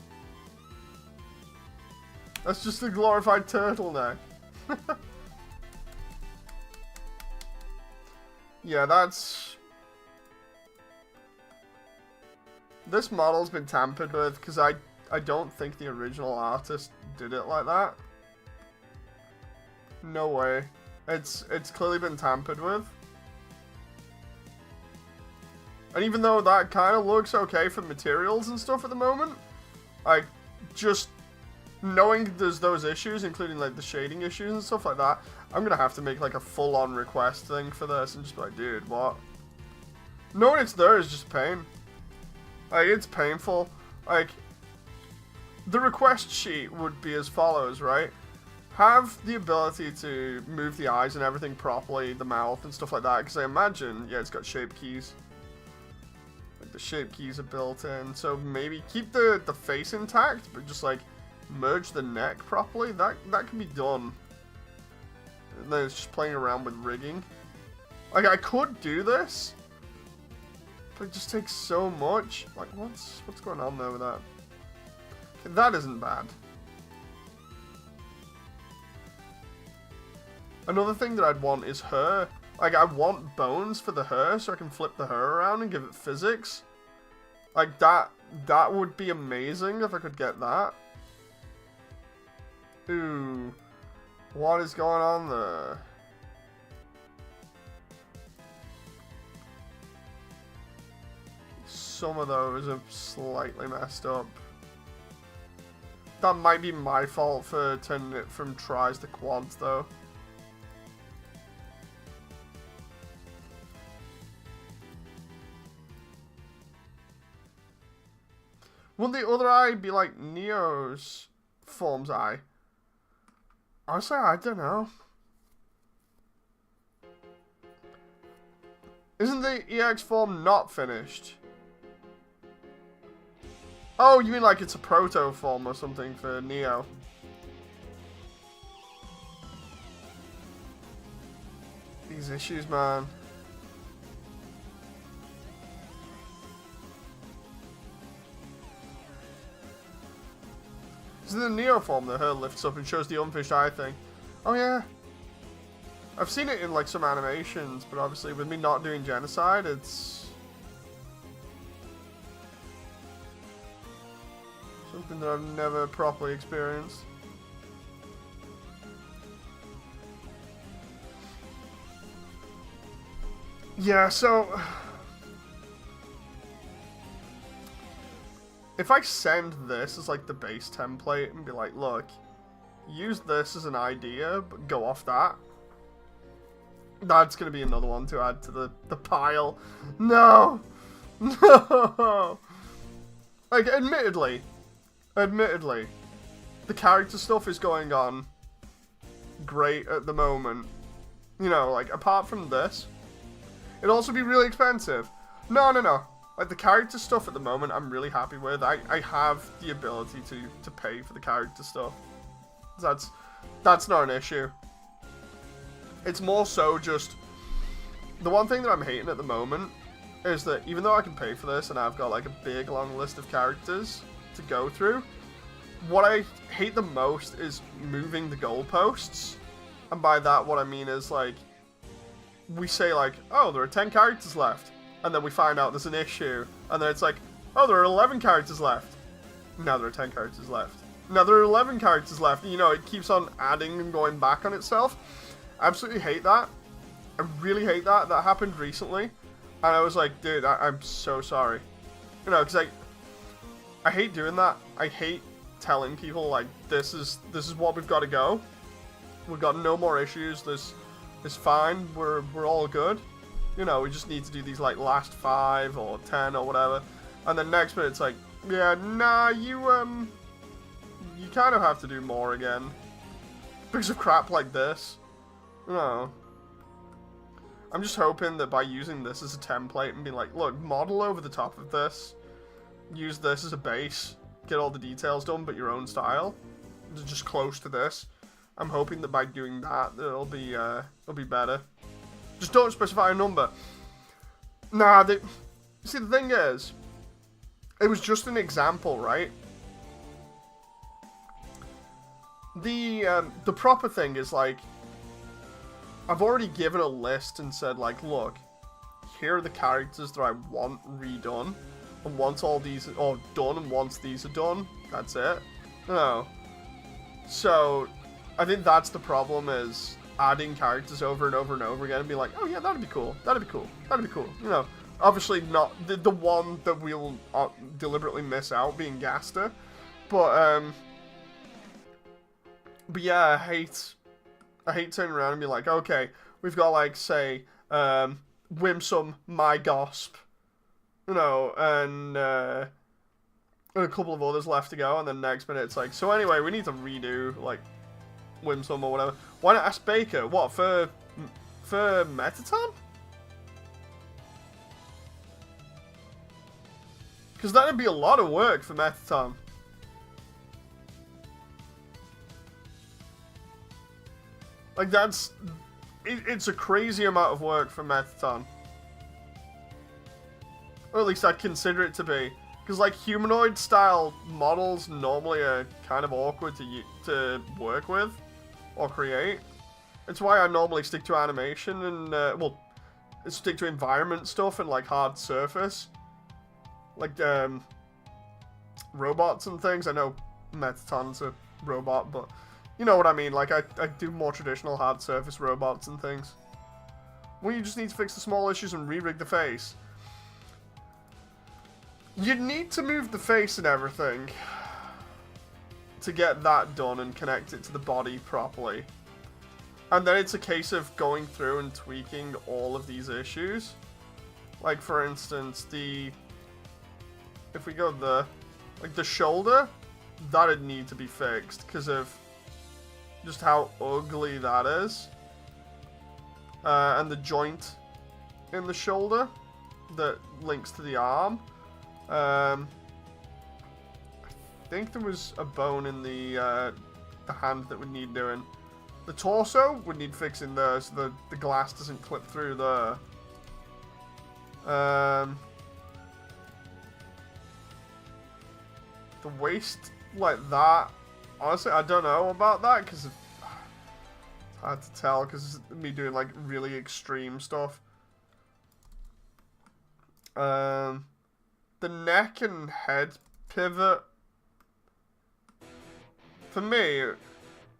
That's just a glorified turtle now. Yeah, that's... This model's been tampered with because I don't think the original artist did it like that. No way. It's clearly been tampered with. And even though that kind of looks okay for materials and stuff at the moment, just knowing there's those issues, including like the shading issues and stuff like that, I'm gonna have to make like a full-on request thing for this and just be like, dude, what? Knowing it's there is just pain. Like, it's painful. Like, the request sheet would be as follows, right? Have the ability to move the eyes and everything properly, the mouth and stuff like that, because I imagine, yeah, it's got shape keys. Like, the shape keys are built in, so maybe keep the face intact, but just, like, merge the neck properly. That can be done. And then it's just playing around with rigging. Like, I could do this, but it just takes so much. Like, what's going on there with that? Okay, that isn't bad. Another thing that I'd want is hair. Like, I want bones for the hair so I can flip the hair around and give it physics. Like, that would be amazing if I could get that. Ooh. What is going on there? Some of those are slightly messed up. That might be my fault for turning it from tries to quads, though. Will the other eye be like Neo's form's eye? Honestly, I don't know. Isn't the EX form not finished? Oh, you mean like it's a proto form or something for Neo? These issues, man. It's in the Neo form that her lifts up and shows the unfinished eye thing. Oh yeah. I've seen it in like some animations, but obviously with me not doing genocide, it's something that I've never properly experienced. Yeah, so if I send this as like the base template and be like, look, use this as an idea, but go off that. That's going to be another one to add to the pile. No! No! Like, admittedly, the character stuff is going on great at the moment. You know, like, apart from this, it'd also be really expensive. No. Like, the character stuff at the moment, I'm really happy with. I have the ability to pay for the character stuff. That's not an issue. It's more so just, the one thing that I'm hating at the moment is that even though I can pay for this and I've got like a big long list of characters to go through, what I hate the most is moving the goalposts. And by that, what I mean is like, we say like, oh, there are 10 characters left. And then we find out there's an issue. And then it's like, oh, there are 11 characters left. Now there are 10 characters left. Now there are 11 characters left. You know, it keeps on adding and going back on itself. I absolutely hate that. I really hate that. That happened recently. And I was like, dude, I'm so sorry. You know, because I hate doing that. I hate telling people, like, this is what we've got to go. We've got no more issues. This is fine. We're all good. You know, we just need to do these, like, last 5 or 10 or whatever. And then next minute, it's like, yeah, nah, you kind of have to do more again. Because of crap like this. No. I'm just hoping that by using this as a template and being like, look, model over the top of this. Use this as a base. Get all the details done, but your own style. Just close to this. I'm hoping that by doing that, it'll be better. Just don't specify a number. Nah, see, the thing is, it was just an example, right? The proper thing is like, I've already given a list and said like, look, here are the characters that I want redone, and once all these are done, and once these are done, that's it. No. So, I think that's the problem, is adding characters over and over and over again and be like, oh yeah, that'd be cool, that'd be cool, that'd be cool. You know, obviously not the one that we'll deliberately miss out being Gaster, but But yeah, I hate turning around and be like, okay, we've got like, say, Whimsum, My Gosp, you know, and a couple of others left to go, and then next minute it's like, so anyway, we need to redo, like, Whimsum or whatever. Why not ask Baker? What, for Mettaton? Because that'd be a lot of work for Mettaton. Like, it's a crazy amount of work for Mettaton. Or at least I'd consider it to be. Because, like, humanoid-style models normally are kind of awkward to work with or create. It's why I normally stick to animation and, well, stick to environment stuff and, like, hard surface. Like, robots and things. I know Mettaton's a robot, but you know what I mean. Like, I do more traditional hard surface robots and things. Well, you just need to fix the small issues and re-rig the face. You need to move the face and everything to get that done and connect it to the body properly. And then it's a case of going through and tweaking all of these issues. Like, for instance, if we go like, the shoulder, that'd need to be fixed because of just how ugly that is. And the joint in the shoulder that links to the arm. I think there was a bone in the hand that would need doing. The torso would need fixing there, so the glass doesn't clip through there. The waist like that, honestly, I don't know about that because it's hard to tell because it's me doing like really extreme stuff. The neck and head pivot, for me,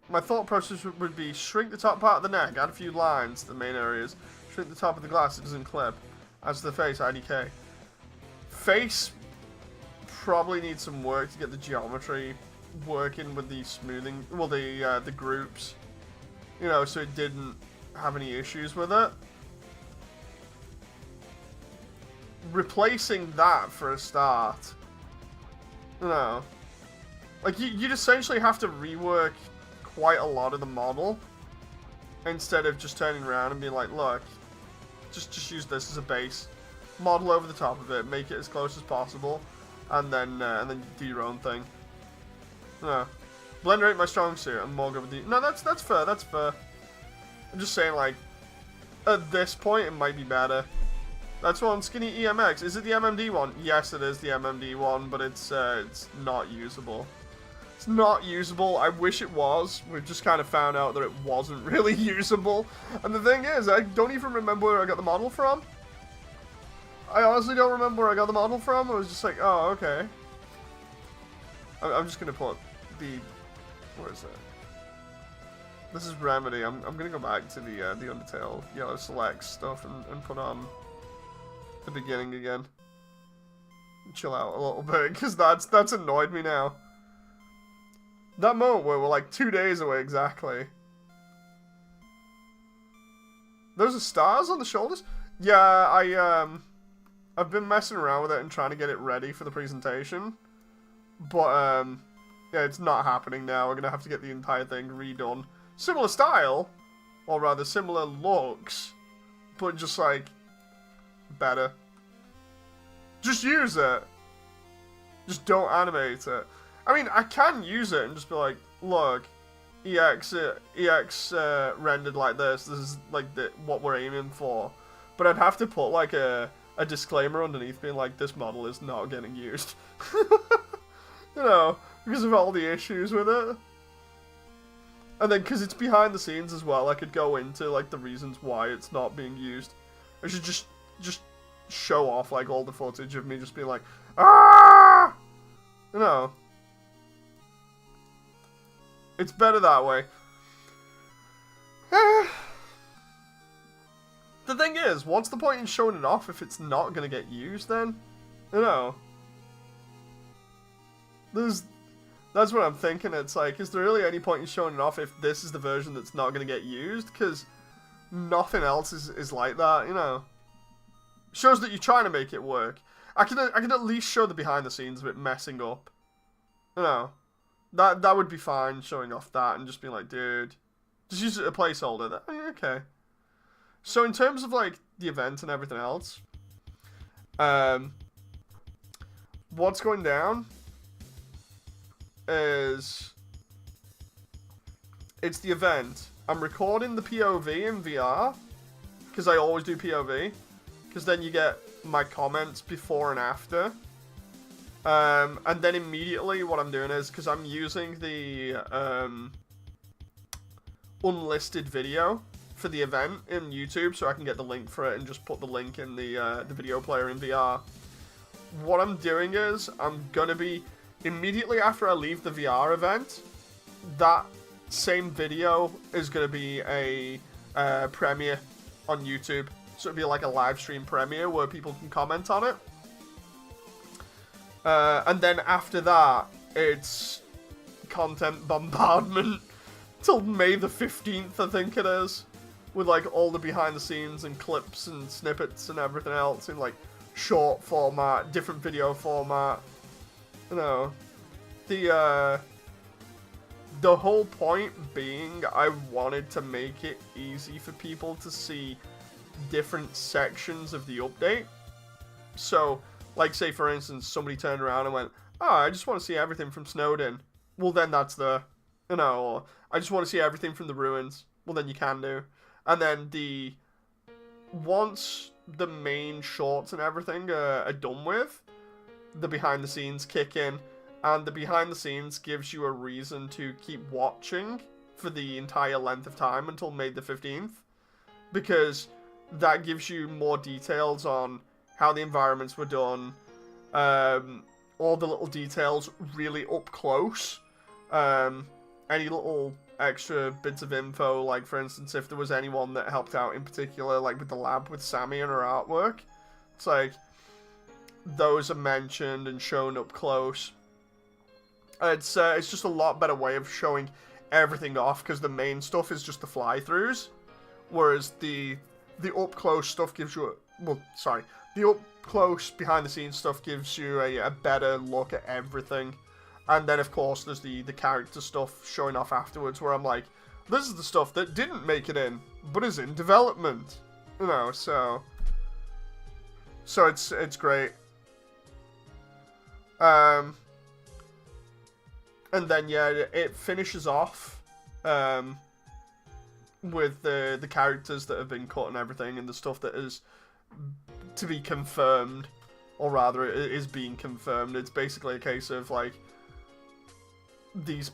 my thought process would be shrink the top part of the neck, add a few lines to the main areas, shrink the top of the glass, it doesn't clip, as the face, IDK. Face probably needs some work to get the geometry working with the smoothing, well, the groups, you know, so it didn't have any issues with it. Replacing that for a start, you know, like you'd essentially have to rework quite a lot of the model instead of just turning around and being like, look, just use this as a base, model over the top of it, make it as close as possible, and then do your own thing. No, Blender ain't my strong suit. I'm more good with the. No, that's fair. That's fair. I'm just saying, like, at this point, it might be better. That's one Skinny EMX. Is it the MMD one? Yes, it is the MMD one, but it's not usable. It's not usable. I wish it was. We've just kind of found out that it wasn't really usable. And the thing is, I don't even remember where I got the model from. I honestly don't remember where I got the model from. I was just like, oh, okay. I'm just gonna put the. Where is it? This is Remedy. I'm gonna go back to the Undertale Yellow Select stuff and put on the beginning again. Chill out a little bit, because that's annoyed me now. That moment where we're like 2 days away exactly. Those are stars on the shoulders? Yeah, I've been messing around with it and trying to get it ready for the presentation. But, yeah, it's not happening now. We're gonna have to get the entire thing redone. Similar style, or rather similar looks, but just like better. Just use it. Just don't animate it. I mean, I can use it and just be like, look, EX rendered like this. This is like what we're aiming for. But I'd have to put like a disclaimer underneath being like, this model is not getting used. You know, because of all the issues with it. And then, because it's behind the scenes as well, I could go into, like, the reasons why it's not being used. I should just show off, like, all the footage of me just being like, ah! You know. It's better that way. The thing is, what's the point in showing it off if it's not going to get used then? You know. That's what I'm thinking. It's like, is there really any point in showing it off if this is the version that's not going to get used? Because nothing else is like that, you know. Shows that you're trying to make it work. I can at least show the behind the scenes of it messing up. You know, that would be fine, showing off that and just being like, dude, just use it as a placeholder. Okay. So in terms of like the event and everything else, what's going down is it's the event. I'm recording the POV in VR because I always do POV because then you get my comments before and after. And then immediately what I'm doing is, because I'm using the unlisted video for the event in YouTube, so I can get the link for it and just put the link in the video player in VR. What I'm doing is, I'm going to be, immediately after I leave the VR event, that same video is going to be a premiere on YouTube. So it'll be like a live stream premiere where people can comment on it. And then after that, it's content bombardment till May the 15th, I think it is. With like all the behind the scenes and clips and snippets and everything else in like short format, different video format. You know, the whole point being I wanted to make it easy for people to see different sections of the update. So, like say for instance, somebody turned around and went, oh, I just want to see everything from Snowden. Well, then that's there. You know, or I just want to see everything from the ruins. Well, then you can do. And then once the main shorts and everything are done with, the behind the scenes kick in, and the behind the scenes gives you a reason to keep watching for the entire length of time until May the 15th, because that gives you more details on how the environments were done, all the little details really up close, any little extra bits of info, like for instance if there was anyone that helped out in particular, like with the lab with Sammy and her artwork, it's like those are mentioned and shown up close. It's just a lot better way of showing everything off, because the main stuff is just the fly-throughs, whereas the up close stuff gives you the up close behind the scenes stuff gives you a better look at everything. And then, of course, there's the character stuff showing off afterwards, where I'm like, this is the stuff that didn't make it in, but is in development. You know, so it's great. And then, yeah, it finishes off with the characters that have been cut and everything, and the stuff that is to be confirmed, or rather, it is being confirmed. It's basically a case of, like, these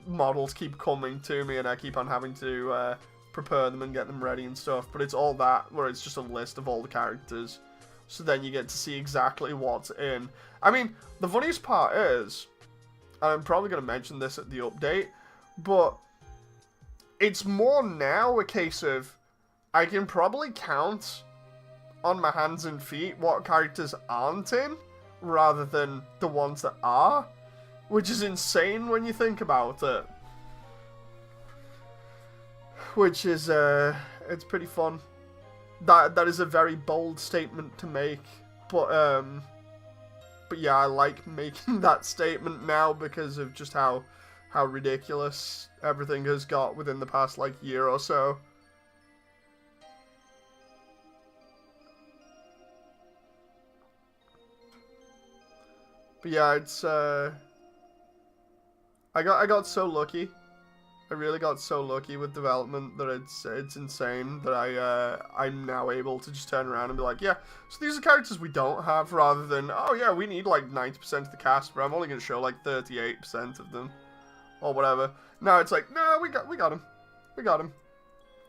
models keep coming to me and I keep on having to prepare them and get them ready and stuff, but it's all that where it's just a list of all the characters, so then you get to see exactly what's in. I mean, the funniest part is, and I'm probably going to mention this at the update, but it's more now a case of I can probably count on my hands and feet what characters aren't in rather than the ones that are. Which is insane when you think about it. Which is, it's pretty fun. That is a very bold statement to make. But yeah, I like making that statement now because of just how ridiculous everything has got within the past, like, year or so. But yeah, it's, I got so lucky. I really got so lucky with development that it's insane that I'm now able to just turn around and be like, yeah, so these are characters we don't have, rather than, oh yeah, we need like 90% of the cast, but I'm only going to show like 38% of them, or whatever. Now it's like, no, we got him. We got him.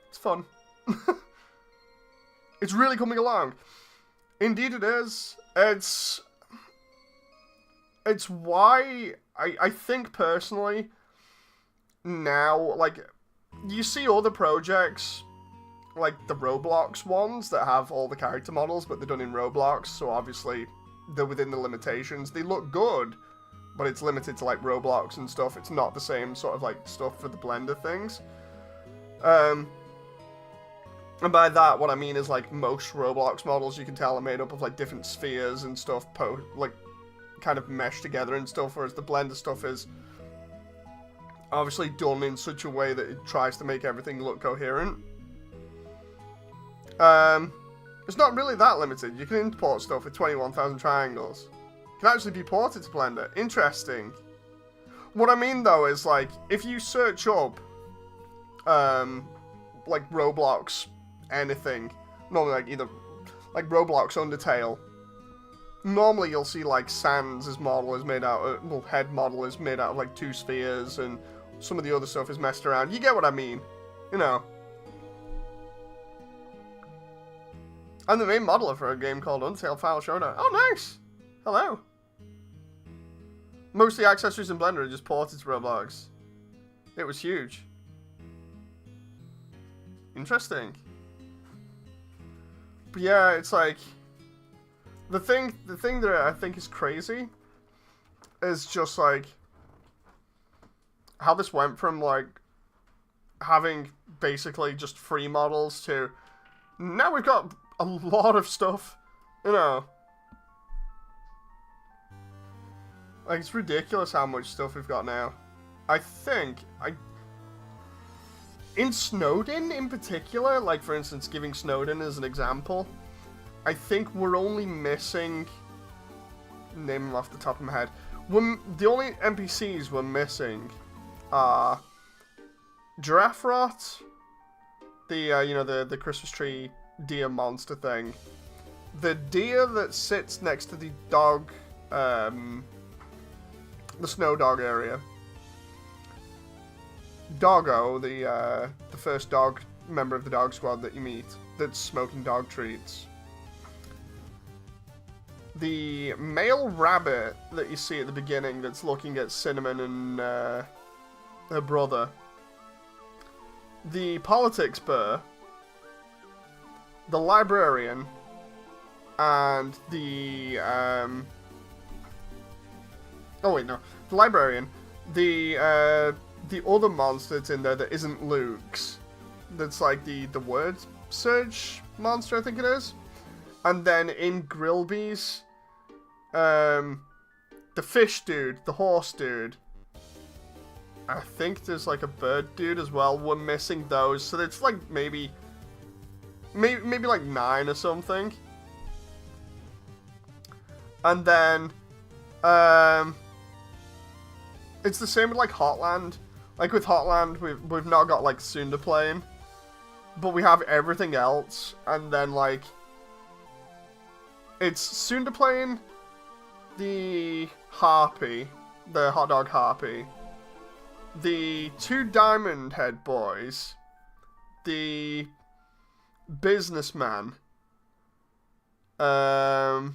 It's fun. It's really coming along. Indeed it is. It's why I think personally now, like, you see other projects, like the Roblox ones that have all the character models, but they're done in Roblox, so obviously they're within the limitations. They look good, but it's limited to like Roblox and stuff. It's not the same sort of like stuff for the Blender things. And by that, what I mean is like most Roblox models, you can tell, are made up of like different spheres and stuff, like kind of meshed together and stuff, whereas the Blender stuff is obviously done in such a way that it tries to make everything look coherent. It's not really that limited. You can import stuff with 21,000 triangles. It can actually be ported to Blender. Interesting. What I mean though is like, if you search up like Roblox anything, normally like either like Roblox Undertale, normally you'll see like Sans' model is made out of, well, head model is made out of like 2 spheres, and some of the other stuff is messed around. You get what I mean, you know. I'm the main modeler for a game called Undertale Final Showdown. Oh, nice! Hello. Most of the accessories in Blender are just ported to Roblox. It was huge. Interesting. But yeah, it's like the thing that I think is crazy is just like how this went from like having basically just free models to now we've got a lot of stuff, you know. Like, it's ridiculous how much stuff we've got now. I think in Snowden in particular, like for instance, giving Snowden as an example, I think we're only missing, name them off the top of my head, the only NPCs we're missing are Giraffe Rot, you know, the Christmas tree deer monster thing, the deer that sits next to the dog, the snow dog area, Doggo, the first dog member of the dog squad that you meet, that's smoking dog treats, the male rabbit that you see at the beginning that's looking at Cinnamon and her brother, the politics burr, the librarian, and the oh wait, no, the librarian, the other monster that's in there that isn't Luke's, that's like the word surge monster, I think it is, and then in Grillby's, the fish dude, the horse dude, I think there's like a bird dude as well. We're missing those, so it's like maybe like 9 or something. And then it's the same with like Hotland. Like with Hotland, we've not got like Sunderplane, but we have everything else. And then like it's Sunderplane, the harpy, the hot dog harpy, the 2 diamond head boys, the businessman, and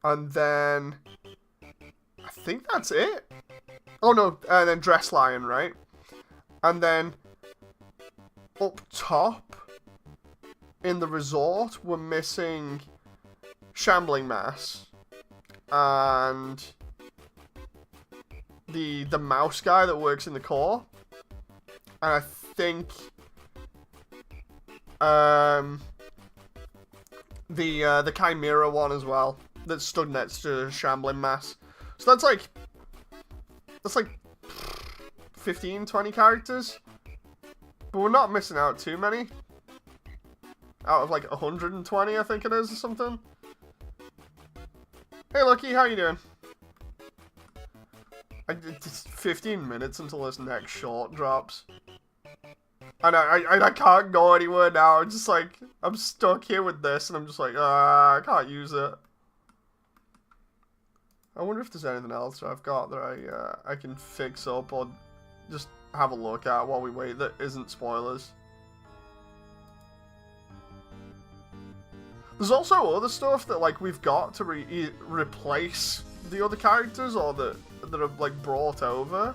then I think that's it. Oh no, and then Dress Lion, right? And then up top in the resort, we're missing Shambling Mass and the mouse guy that works in the core, and I think the Chimera one as well that stood next to Shambling Mass. So that's like 15, 20 characters, but we're not missing out too many. Out of like 120, I think it is, or something. Hey, Lucky, how you doing? It's 15 minutes until this next short drops. And I can't go anywhere now. I'm just like, I'm stuck here with this, and I'm just like, I can't use it. I wonder if there's anything else I've got that I can fix up or just have a look at while we wait that isn't spoilers. There's also other stuff that like we've got to replace the other characters or that are like brought over.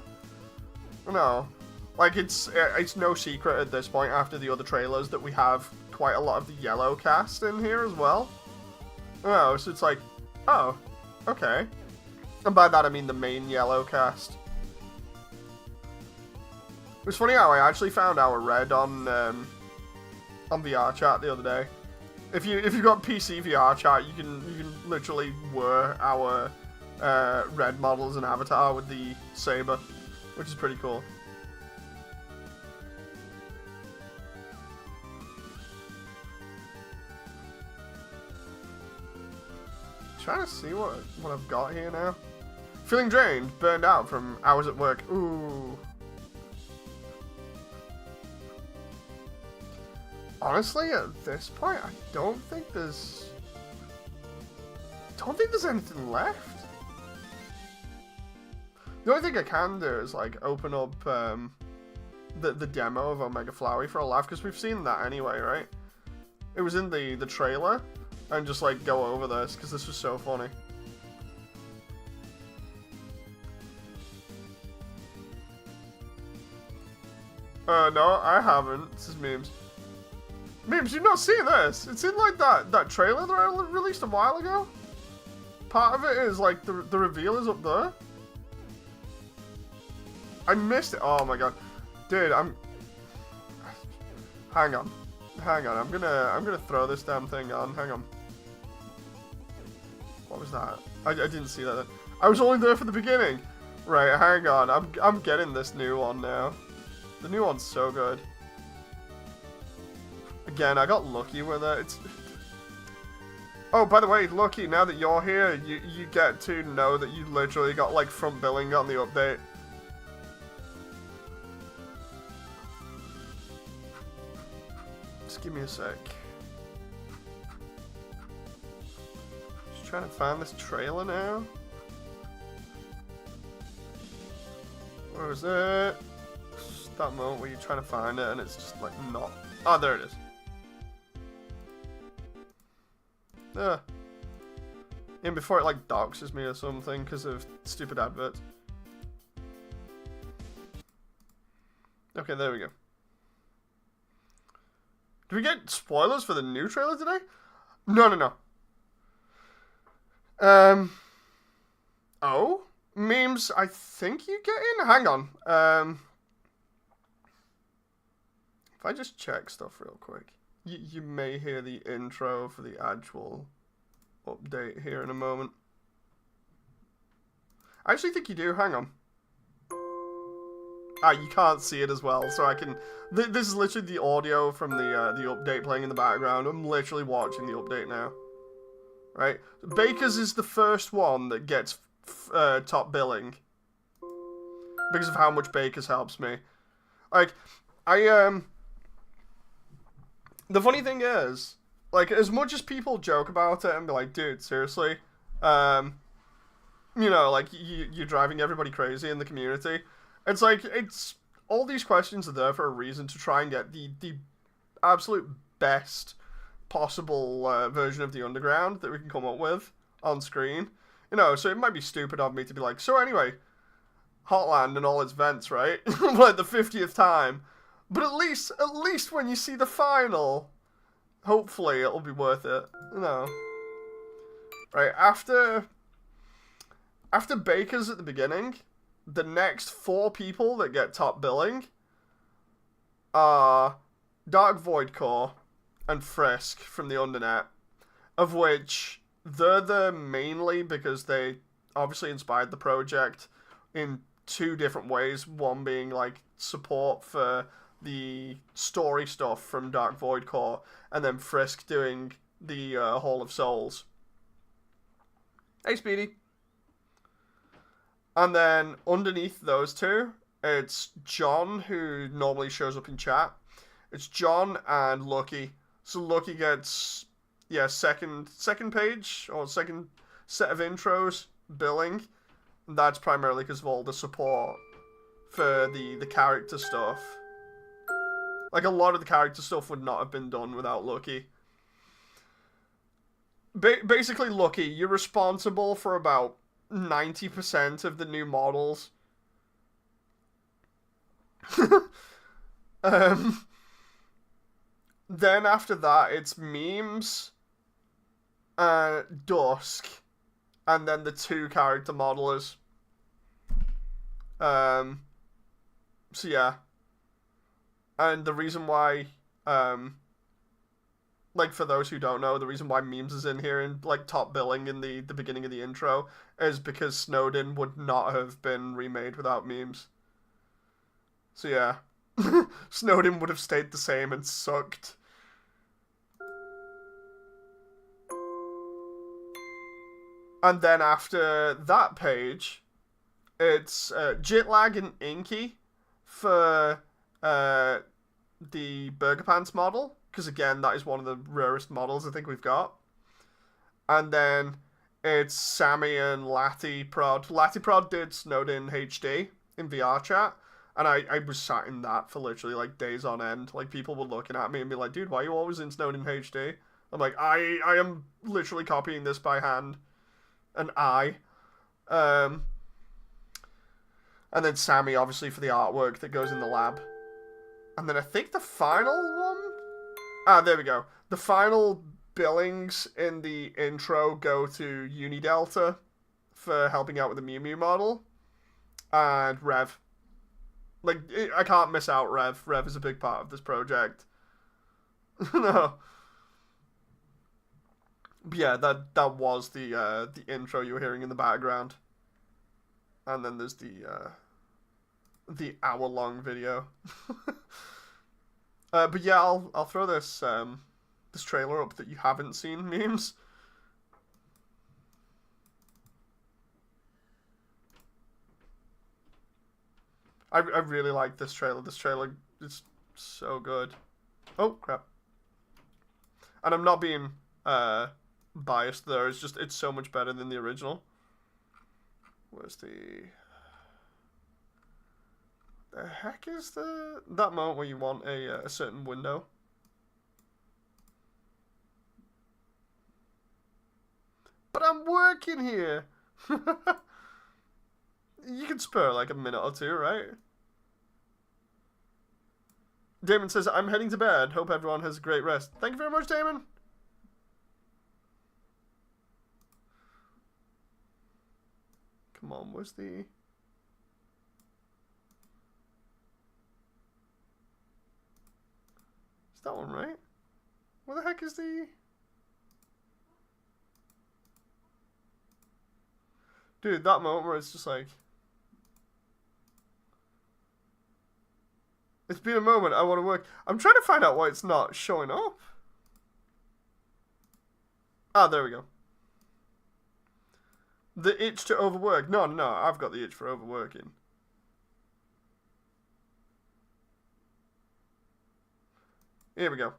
No, like it's no secret at this point after the other trailers that we have quite a lot of the yellow cast in here as well. Oh, so it's like, oh, Okay. And by that I mean the main yellow cast. It was funny how I actually found our red on VR chat the other day. If you've got PC VR chat, you can literally wear our red model as an avatar with the saber, which is pretty cool. Trying to see what I've got here now. Feeling drained, burned out from hours at work. Ooh. Honestly, at this point, I don't think there's anything left. The only thing I can do is like open up the demo of Omega Flowey for a laugh, because we've seen that anyway, right? It was in the trailer, and just like go over this because this was so funny. No, I haven't. This is memes. Memes, you've not seen this. It's in like that trailer that I released a while ago. Part of it is like the reveal is up there. I missed it. Oh my god, dude, hang on. I'm gonna throw this damn thing on. Hang on. What was that? I didn't see that. I was only there for the beginning. Right, hang on. I'm getting this new one now. The new one's so good. Again, I got lucky with it. Oh, by the way, Lucky, now that you're here, you get to know that you literally got like front billing on the update. Just give me a sec. Just trying to find this trailer now. Where is it? Just that moment where you're trying to find it and it's just like not. Oh, there it is. In before it like doxes me or something because of stupid adverts. Okay, there we go. Do we get spoilers for the new trailer today? No. Oh? Memes, I think you get in? Hang on. If I just check stuff real quick. You may hear the intro for the actual update here in a moment. I actually think you do. Hang on. Ah, you can't see it as well, so I can... This is literally the audio from the update playing in the background. I'm literally watching the update now. Right? Baker's is the first one that gets top billing. Because of how much Baker's helps me. Like, the funny thing is, like, as much as people joke about it and be like, dude, seriously, you know, like, you're driving everybody crazy in the community. It's like, all these questions are there for a reason to try and get the absolute best possible version of the Underground that we can come up with on screen. You know, so it might be stupid of me to be like, so anyway, Hotland and all its vents, right? Like the 50th time. But at least when you see the final, hopefully it'll be worth it. You know. Right, after Baker's at the beginning, the next 4 people that get top billing are Dark Void Core and Frisk from the Undernet, of which they're there mainly because they obviously inspired the project in 2 different ways. One being like support for the story stuff from Dark Void Core, and then Frisk doing the Hall of Souls. Hey, Speedy. And then underneath those 2, it's John, who normally shows up in chat. It's John and Lucky. So Lucky gets, yeah, second page, or second set of intros, billing. And that's primarily because of all the support for the character stuff. Like, a lot of the character stuff would not have been done without Lucky. Basically, Lucky, you're responsible for about 90% of the new models. Then after that, it's Memes, Dusk, and then the 2 character modelers. So yeah, and the reason why, like for those who don't know, the reason why memes is in here in like top billing in the beginning of the intro is because Snowden would not have been remade without memes. So yeah, Snowden would have stayed the same and sucked. And then after that page, it's Jitlag and Inky for the Burger Pants model, because again, that is one of the rarest models I think we've got. And then it's Sammy and Latiprod. Latiprod did Snowden HD in VR chat, and I was sat in that for literally like days on end. Like people were looking at me and be like, dude, why are you always in Snowden HD? I'm like, I am literally copying this by hand. And and then Sammy obviously for the artwork that goes in the lab. And then I think the final one, there we go. The final billings in the intro go to Unidelta for helping out with the Mew Mew model, and Rev. Like I can't miss out Rev. Rev is a big part of this project. No. But yeah, that was the intro you were hearing in the background, and then there's the hour-long video. But yeah, I'll throw this this trailer up that you haven't seen memes. I really like this trailer. This trailer is so good. Oh crap! And I'm not being biased there. It's just it's so much better than the original. Where's the heck is that moment where you want a certain window? But I'm working here. You can spare like a minute or two, right? Damon says, I'm heading to bed. Hope everyone has a great rest. Thank you very much, Damon. Come on, where's the... Is that one right? Where the heck is the... Dude, that moment where it's just like... It's been a moment, I want to work. I'm trying to find out why it's not showing up. Ah, there we go. The itch to overwork. No, I've got the itch for overworking. Here we go.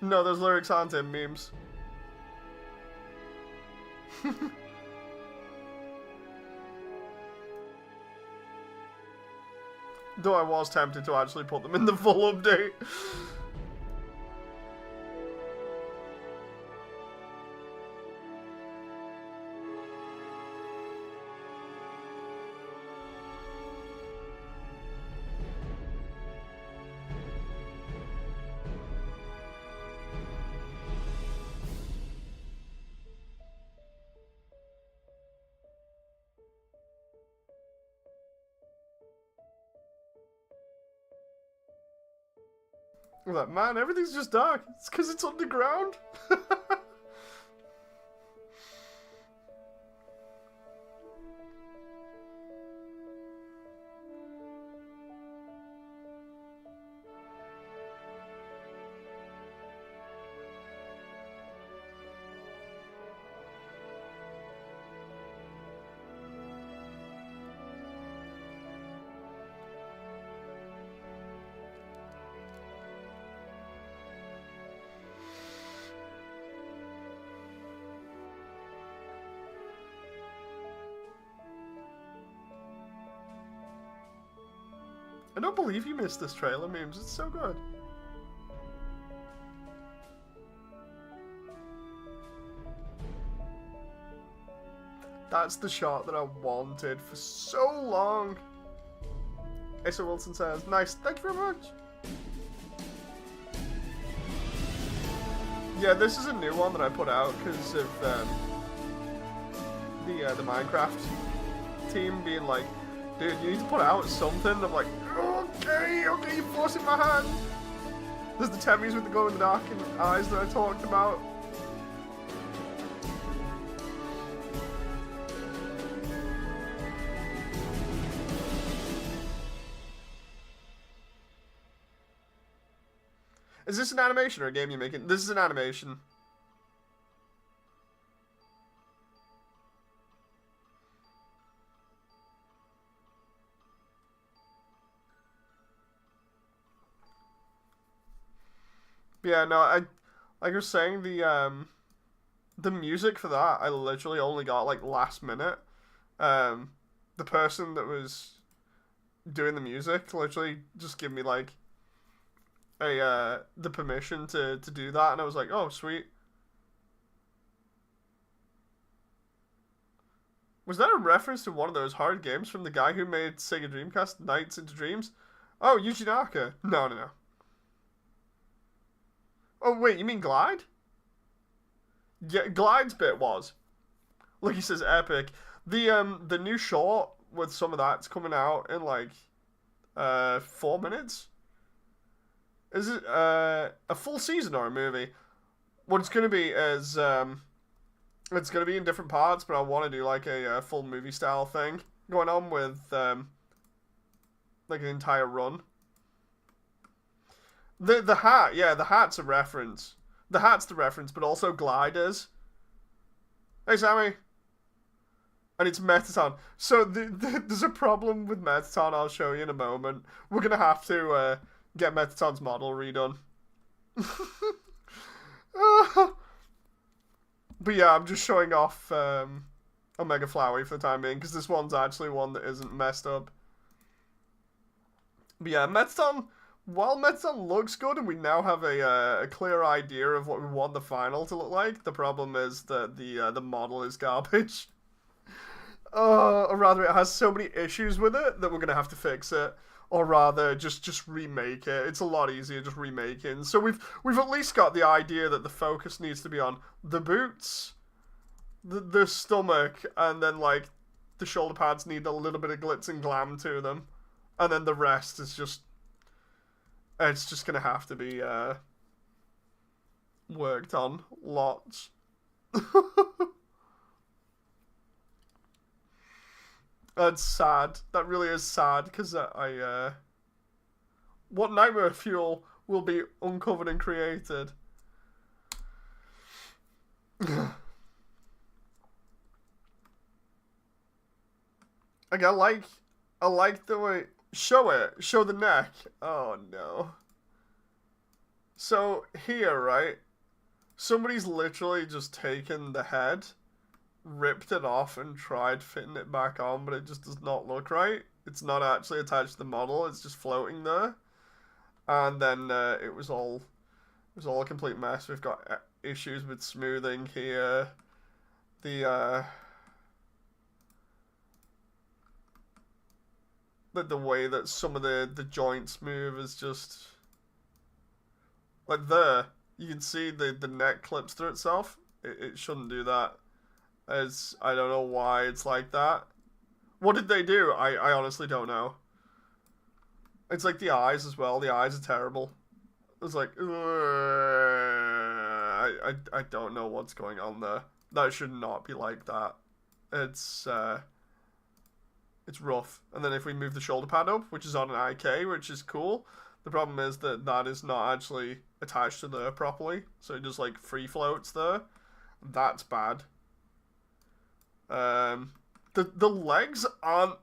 No, those lyrics aren't in memes. Though I was tempted to actually put them in the full update. I'm like, man, everything's just dark. It's because it's underground. I don't believe you missed this trailer, memes. It's so good. That's the shot that I wanted for so long. Asa Wilson says, nice, thank you very much. Yeah, this is a new one that I put out because of the Minecraft team being like, dude, you need to put out something. I'm like, okay, you're forcing my hand. There's the Temmies with the glow in the dark eyes that I talked about. Is this an animation or a game you're making? This is an animation. Yeah, no, like I was saying, the music for that I literally only got like last minute. The person that was doing the music literally just gave me like the permission to do that, and I was like, oh sweet. Was that a reference to one of those hard games from the guy who made Sega Dreamcast Nights into Dreams? Oh, Yuji Naka. No. Oh wait, you mean Glide? Yeah, Glide's bit was. Look, he says epic. The new short with some of that's coming out in like 4 minutes. Is it a full season or a movie? What it's gonna be is it's gonna be in different parts, but I want to do like a full movie style thing going on with like an entire run. The hat, yeah, the hat's a reference. The hat's the reference, but also Gliders. Hey, Sammy. And it's Mettaton. So there's a problem with Mettaton I'll show you in a moment. We're going to have to get Mettaton's model redone. But yeah, I'm just showing off Omega Flowey for the time being, because this one's actually one that isn't messed up. But yeah, Mettaton... While Mettaton looks good and we now have a clear idea of what we want the final to look like, the problem is that the model is garbage. Or rather, it has so many issues with it that we're gonna have to fix it, or rather, just remake it. It's a lot easier just remaking. So we've at least got the idea that the focus needs to be on the boots, the stomach, and then like the shoulder pads need a little bit of glitz and glam to them, and then the rest is just. It's just gonna have to be worked on lots. That's sad. That really is sad, because what nightmare fuel will be uncovered and created? Like, I like the way. Show it. Show the neck. Oh, no. So, here, right? Somebody's literally just taken the head, ripped it off, and tried fitting it back on, but it just does not look right. It's not actually attached to the model. It's just floating there. And then it was all a complete mess. We've got issues with smoothing here. The way that some of the joints move is just like there. You can see the neck clips through itself. It shouldn't do that. I don't know why it's like that. What did they do? I honestly don't know. It's like the eyes as well. The eyes are terrible. It's like I don't know what's going on there. That should not be like that. It's rough. And then if we move the shoulder pad up, which is on an IK, which is cool, the problem is that that is not actually attached to there properly. So it just like free floats there. That's bad. The legs aren't...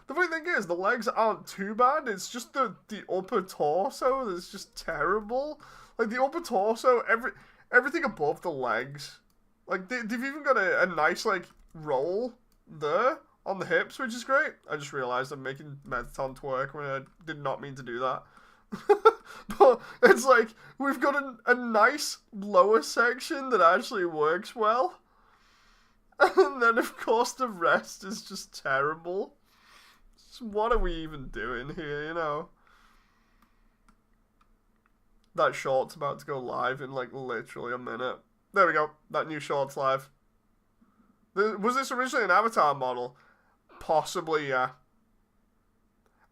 The funny thing is, the legs aren't too bad. It's just the upper torso that's just terrible. Like the upper torso, everything above the legs. Like they've even got a nice like roll there on the hips, which is great. I just realized I'm making Mettaton twerk when I did not mean to do that. But it's like, we've got a nice lower section that actually works well. And then, of course, the rest is just terrible. So what are we even doing here, you know? That short's about to go live in, like, literally a minute. There we go. That new short's live. Was this originally an avatar model? Possibly, yeah.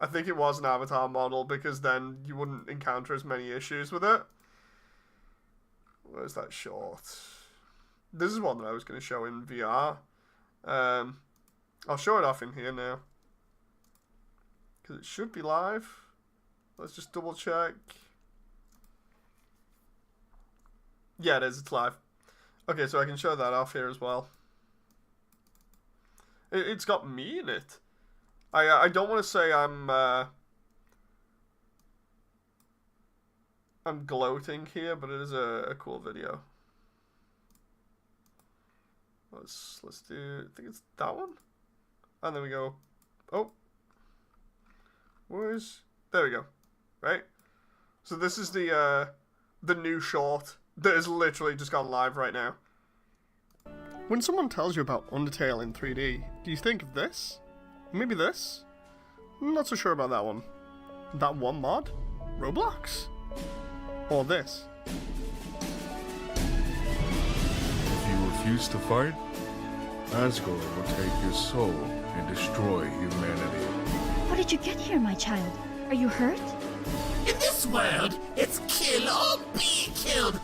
I think it was an avatar model because then you wouldn't encounter as many issues with it. Where's that short? This is one that I was going to show in VR. I'll show it off in here now. Because it should be live. Let's just double check. Yeah, it is. It's live. Okay, so I can show that off here as well. It's got me in it. I don't want to say I'm gloating here, but it is a cool video. Let's do, I think it's that one. And then we go, oh. There we go. Right? So this is the new short that is literally just gone live right now. When someone tells you about Undertale in 3D, do you think of this? Maybe this? I'm not so sure about that one. That one mod? Roblox? Or this? If you refuse to fight, Asgore will take your soul and destroy humanity. How did you get here, my child? Are you hurt? In this world, it's kill or be killed.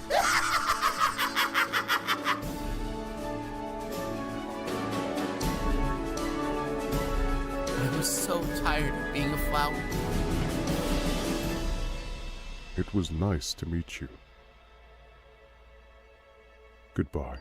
I'm so tired of being a flower. It was nice to meet you. Goodbye.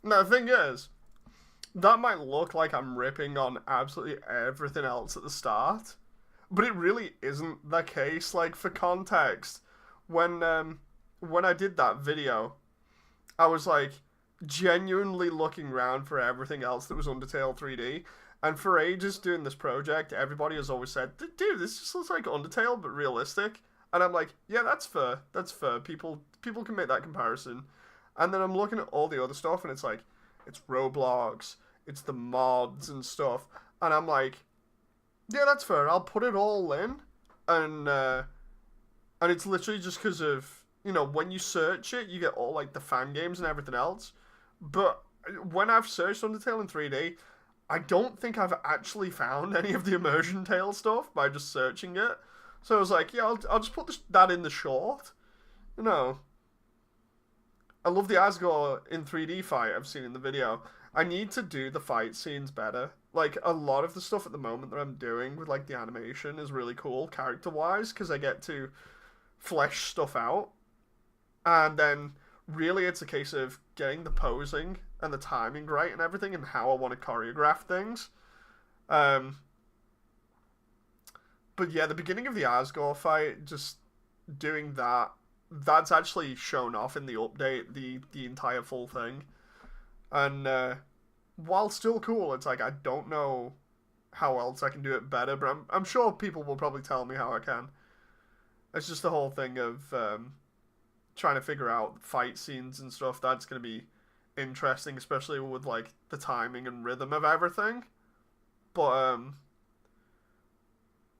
Now, the thing is, that might look like I'm ripping on absolutely everything else at the start, but it really isn't the case. Like, for context, when I did that video, I was, like, genuinely looking around for everything else that was Undertale 3D, and for ages doing this project, everybody has always said, dude, this just looks like Undertale, but realistic. And I'm like, yeah, that's fair. That's fair. People can make that comparison. And then I'm looking at all the other stuff, and it's like, it's Roblox, it's the mods and stuff. And I'm like, yeah, that's fair. I'll put it all in. And it's literally just because of, you know, when you search it, you get all, like, the fan games and everything else. But when I've searched Undertale in 3D, I don't think I've actually found any of the Immersiontale stuff by just searching it. So I was like, yeah, I'll just put that in the short. You know. I love the Asgore in 3D fight I've seen in the video. I need to do the fight scenes better. Like, a lot of the stuff at the moment that I'm doing with, like, the animation is really cool, character-wise, because I get to flesh stuff out. And then, really, it's a case of getting the posing and the timing right and everything, and how I want to choreograph things. But yeah, the beginning of the Asgore fight, just doing that, that's actually shown off in the update, the entire full thing. And while still cool, it's like, I don't know how else I can do it better, but I'm sure people will probably tell me how I can. It's just the whole thing of trying to figure out fight scenes and stuff. That's going to be interesting, especially with, like, the timing and rhythm of everything. But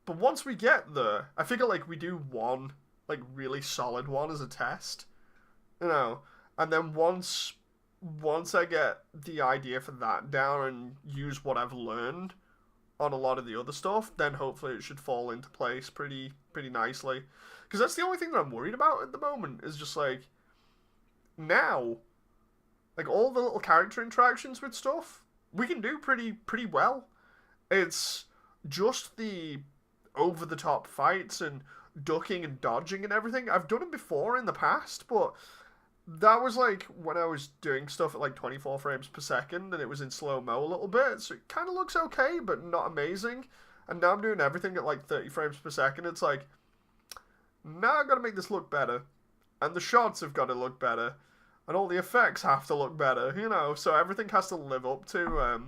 once we get there, I figure, like, we do one, like, really solid one as a test, you know, and then once I get the idea for that down and use what I've learned on a lot of the other stuff, then hopefully it should fall into place pretty nicely. Because that's the only thing that I'm worried about at the moment, is just, like, now, like, all the little character interactions with stuff, we can do pretty well. It's just the over-the-top fights and ducking and dodging and everything. I've done it before in the past, but that was like when I was doing stuff at like 24 frames per second and it was in slow-mo a little bit, so it kind of looks okay, but not amazing. And now I'm doing everything at like 30 frames per second. It's like, now I've got to make this look better. And the shots have got to look better. And all the effects have to look better, you know, so everything has to live up to,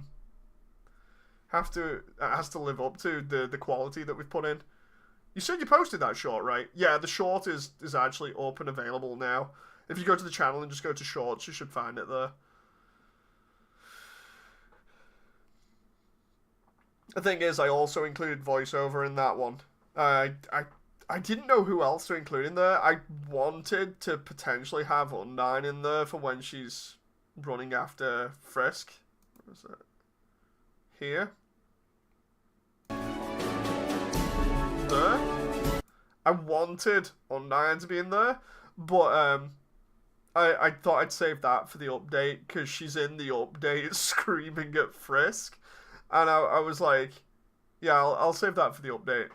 has to live up to the quality that we've put in. You said you posted that short, right? Yeah, the short is actually up and available now. If you go to the channel and just go to shorts, you should find it there. The thing is, I also included voiceover in that one. I didn't know who else to include in there. I wanted to potentially have Undyne in there for when she's running after Frisk. Where is it? Here. There. I wanted Undyne to be in there, but I thought I'd save that for the update because she's in the update screaming at Frisk, and I was like, yeah, I'll save that for the update.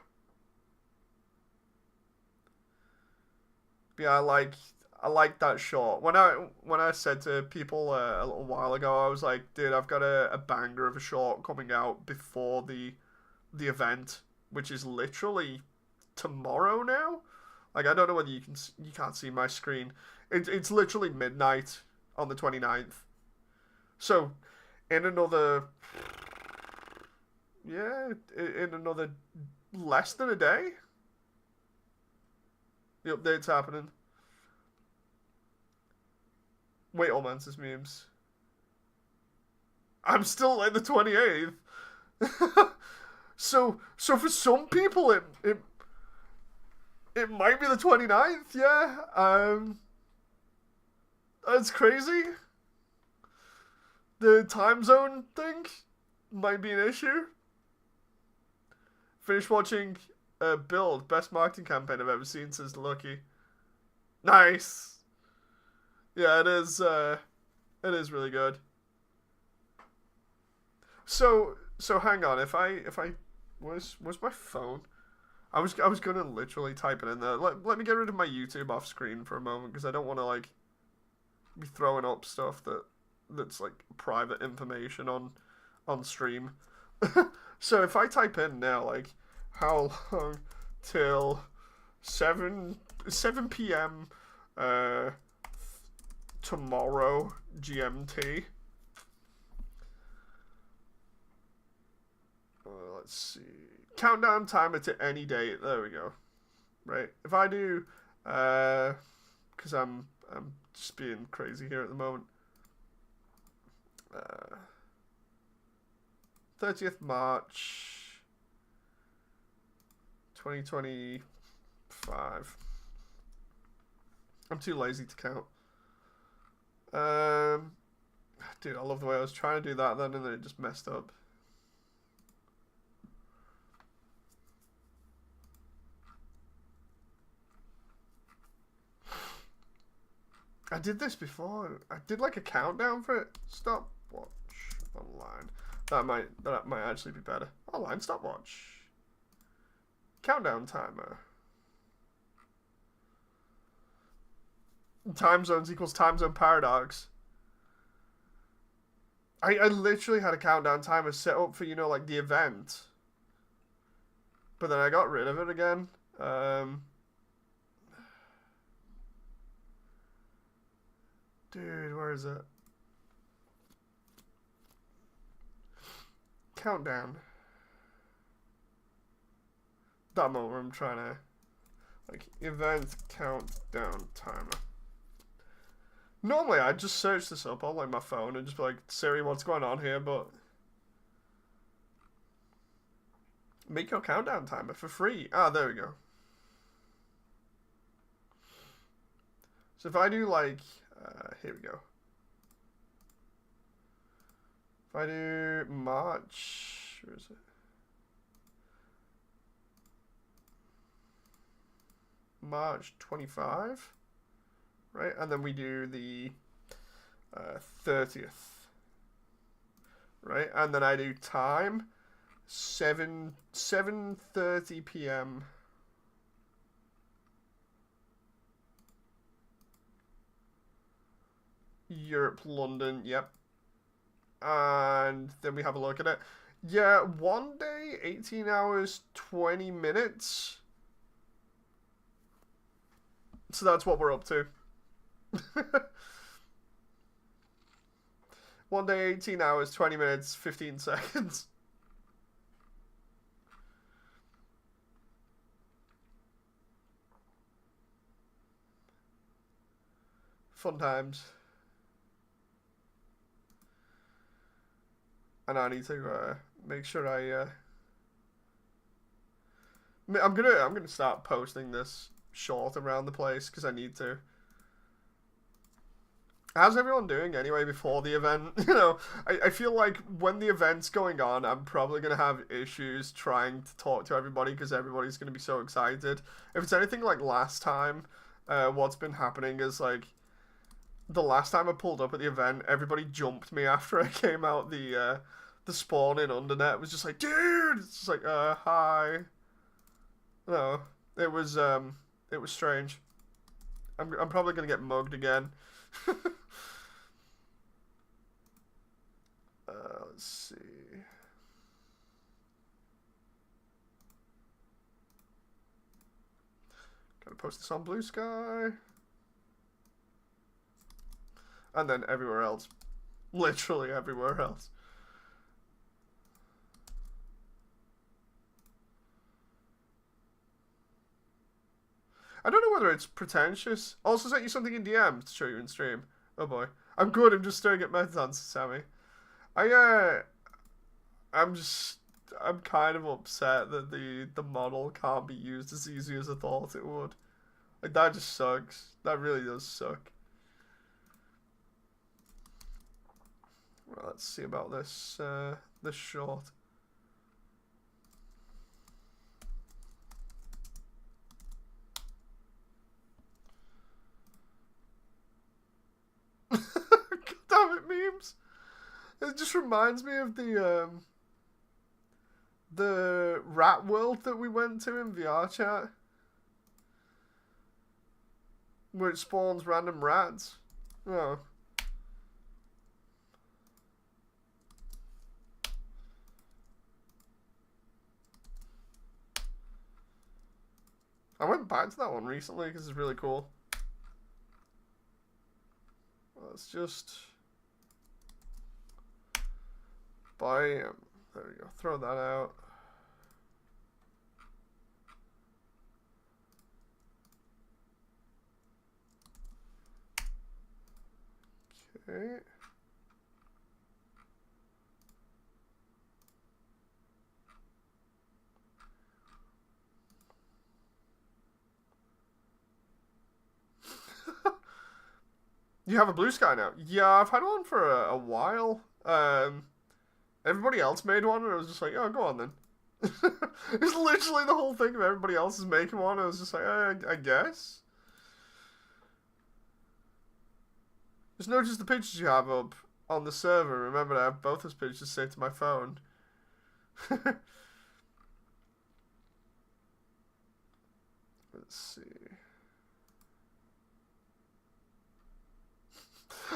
Yeah, I like that shot. When I said to people a little while ago, I was like, dude, I've got a banger of a shot coming out before the event, which is literally tomorrow now. Like, I don't know whether you can't see my screen. It's literally midnight on the 29th. So, in another less than a day, the update's happening. Wait, all Mantis memes. I'm still in the 28th. So for some people it might be the 29th, yeah. That's crazy. The time zone thing might be an issue. Finished watching Build, best marketing campaign I've ever seen, says Lucky. Nice. Yeah, it is really good. So hang on, if I where's my phone? I was gonna literally type it in there. Let me get rid of my YouTube off screen for a moment because I don't want to like be throwing up stuff that's like private information on stream. So if I type in now like how long till 7 p.m. Tomorrow GMT. Let's see. Countdown timer to any date. There we go. Right. If I do, because I'm just being crazy here at the moment. 30th March 2025. I'm too lazy to count. Dude, I love the way I was trying to do that then and then it just messed up. I did this before. I did like a countdown for it. Stopwatch online. That might actually be better. Online stopwatch. Countdown timer. Time zones equals time zone paradox. I literally had a countdown timer set up for, you know, like the event. But then I got rid of it again. Dude, where is it? Countdown. That moment where I'm trying to, like, event countdown timer. Normally, I'd just search this up on, like, my phone and just be like, Siri, what's going on here? But make your countdown timer for free. Ah, there we go. So if I do, like, here we go. If I do March, where is it? March 25, right? And then we do the 30th, right? And then I do time 7:30 p.m. Europe, London, yep. And then we have a look at it. Yeah, 1 day, 18 hours, 20 minutes. So that's what we're up to. 1 day, 18 hours, 20 minutes, 15 seconds. Fun times. And I need to make sure I'm gonna start posting this short around the place because I need to. How's everyone doing anyway before the event? You know, I feel like when the event's going on, I'm probably going to have issues trying to talk to everybody because everybody's going to be so excited. If it's anything like last time, what's been happening is like, the last time I pulled up at the event, everybody jumped me after I came out the spawn in Undernet. It was just like, dude! It's just like, hi. No, it was strange. I'm probably going to get mugged again. Let's see. Gotta post this on Blue Sky. And then everywhere else. Literally everywhere else. I don't know whether it's pretentious. Also sent you something in DM to show you in stream. Oh boy. I'm good, I'm just staring at Mettaton, Sammy. I'm kind of upset that the model can't be used as easy as I thought it would. Like, that just sucks. That really does suck. Well, let's see about this, this short. God damn it, memes. It just reminds me of the rat world that we went to in VR chat, where it spawns random rats. Oh. I went back to that one recently because it's really cool. Let's just bam. There we go. Throw that out. Okay. You have a Blue Sky now? Yeah, I've had one for a while. Everybody else made one, and I was just like, oh, go on then. It's literally the whole thing of everybody else is making one. I was just like, I guess. Just notice the pictures you have up on the server. Remember, I have both those pictures saved to my phone. Let's see.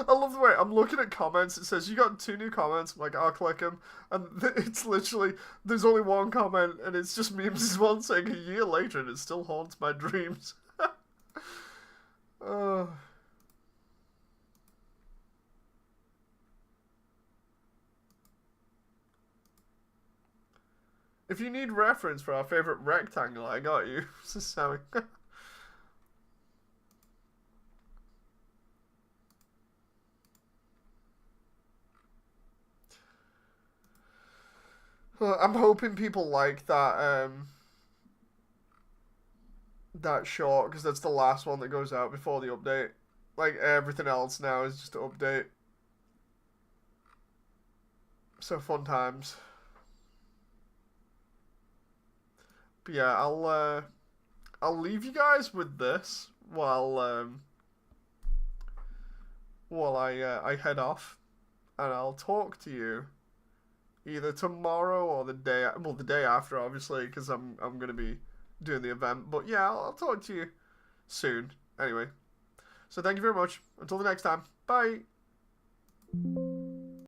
I love the way I'm looking at comments. It says you got 2 new comments. I'm like, I'll click them, and it's literally there's only one comment, and it's just memes. One saying a year later, and it still haunts my dreams. If you need reference for our favorite rectangle, I got you. This is Sammy. Well, I'm hoping people like that that short, because that's the last one that goes out before the update. Like, everything else now is just an update. So fun times. But yeah, I'll leave you guys with this while I head off, and I'll talk to you either tomorrow or the day after, obviously, because I'm gonna be doing the event. But yeah, I'll talk to you soon. Anyway, so thank you very much. Until the next time. Bye.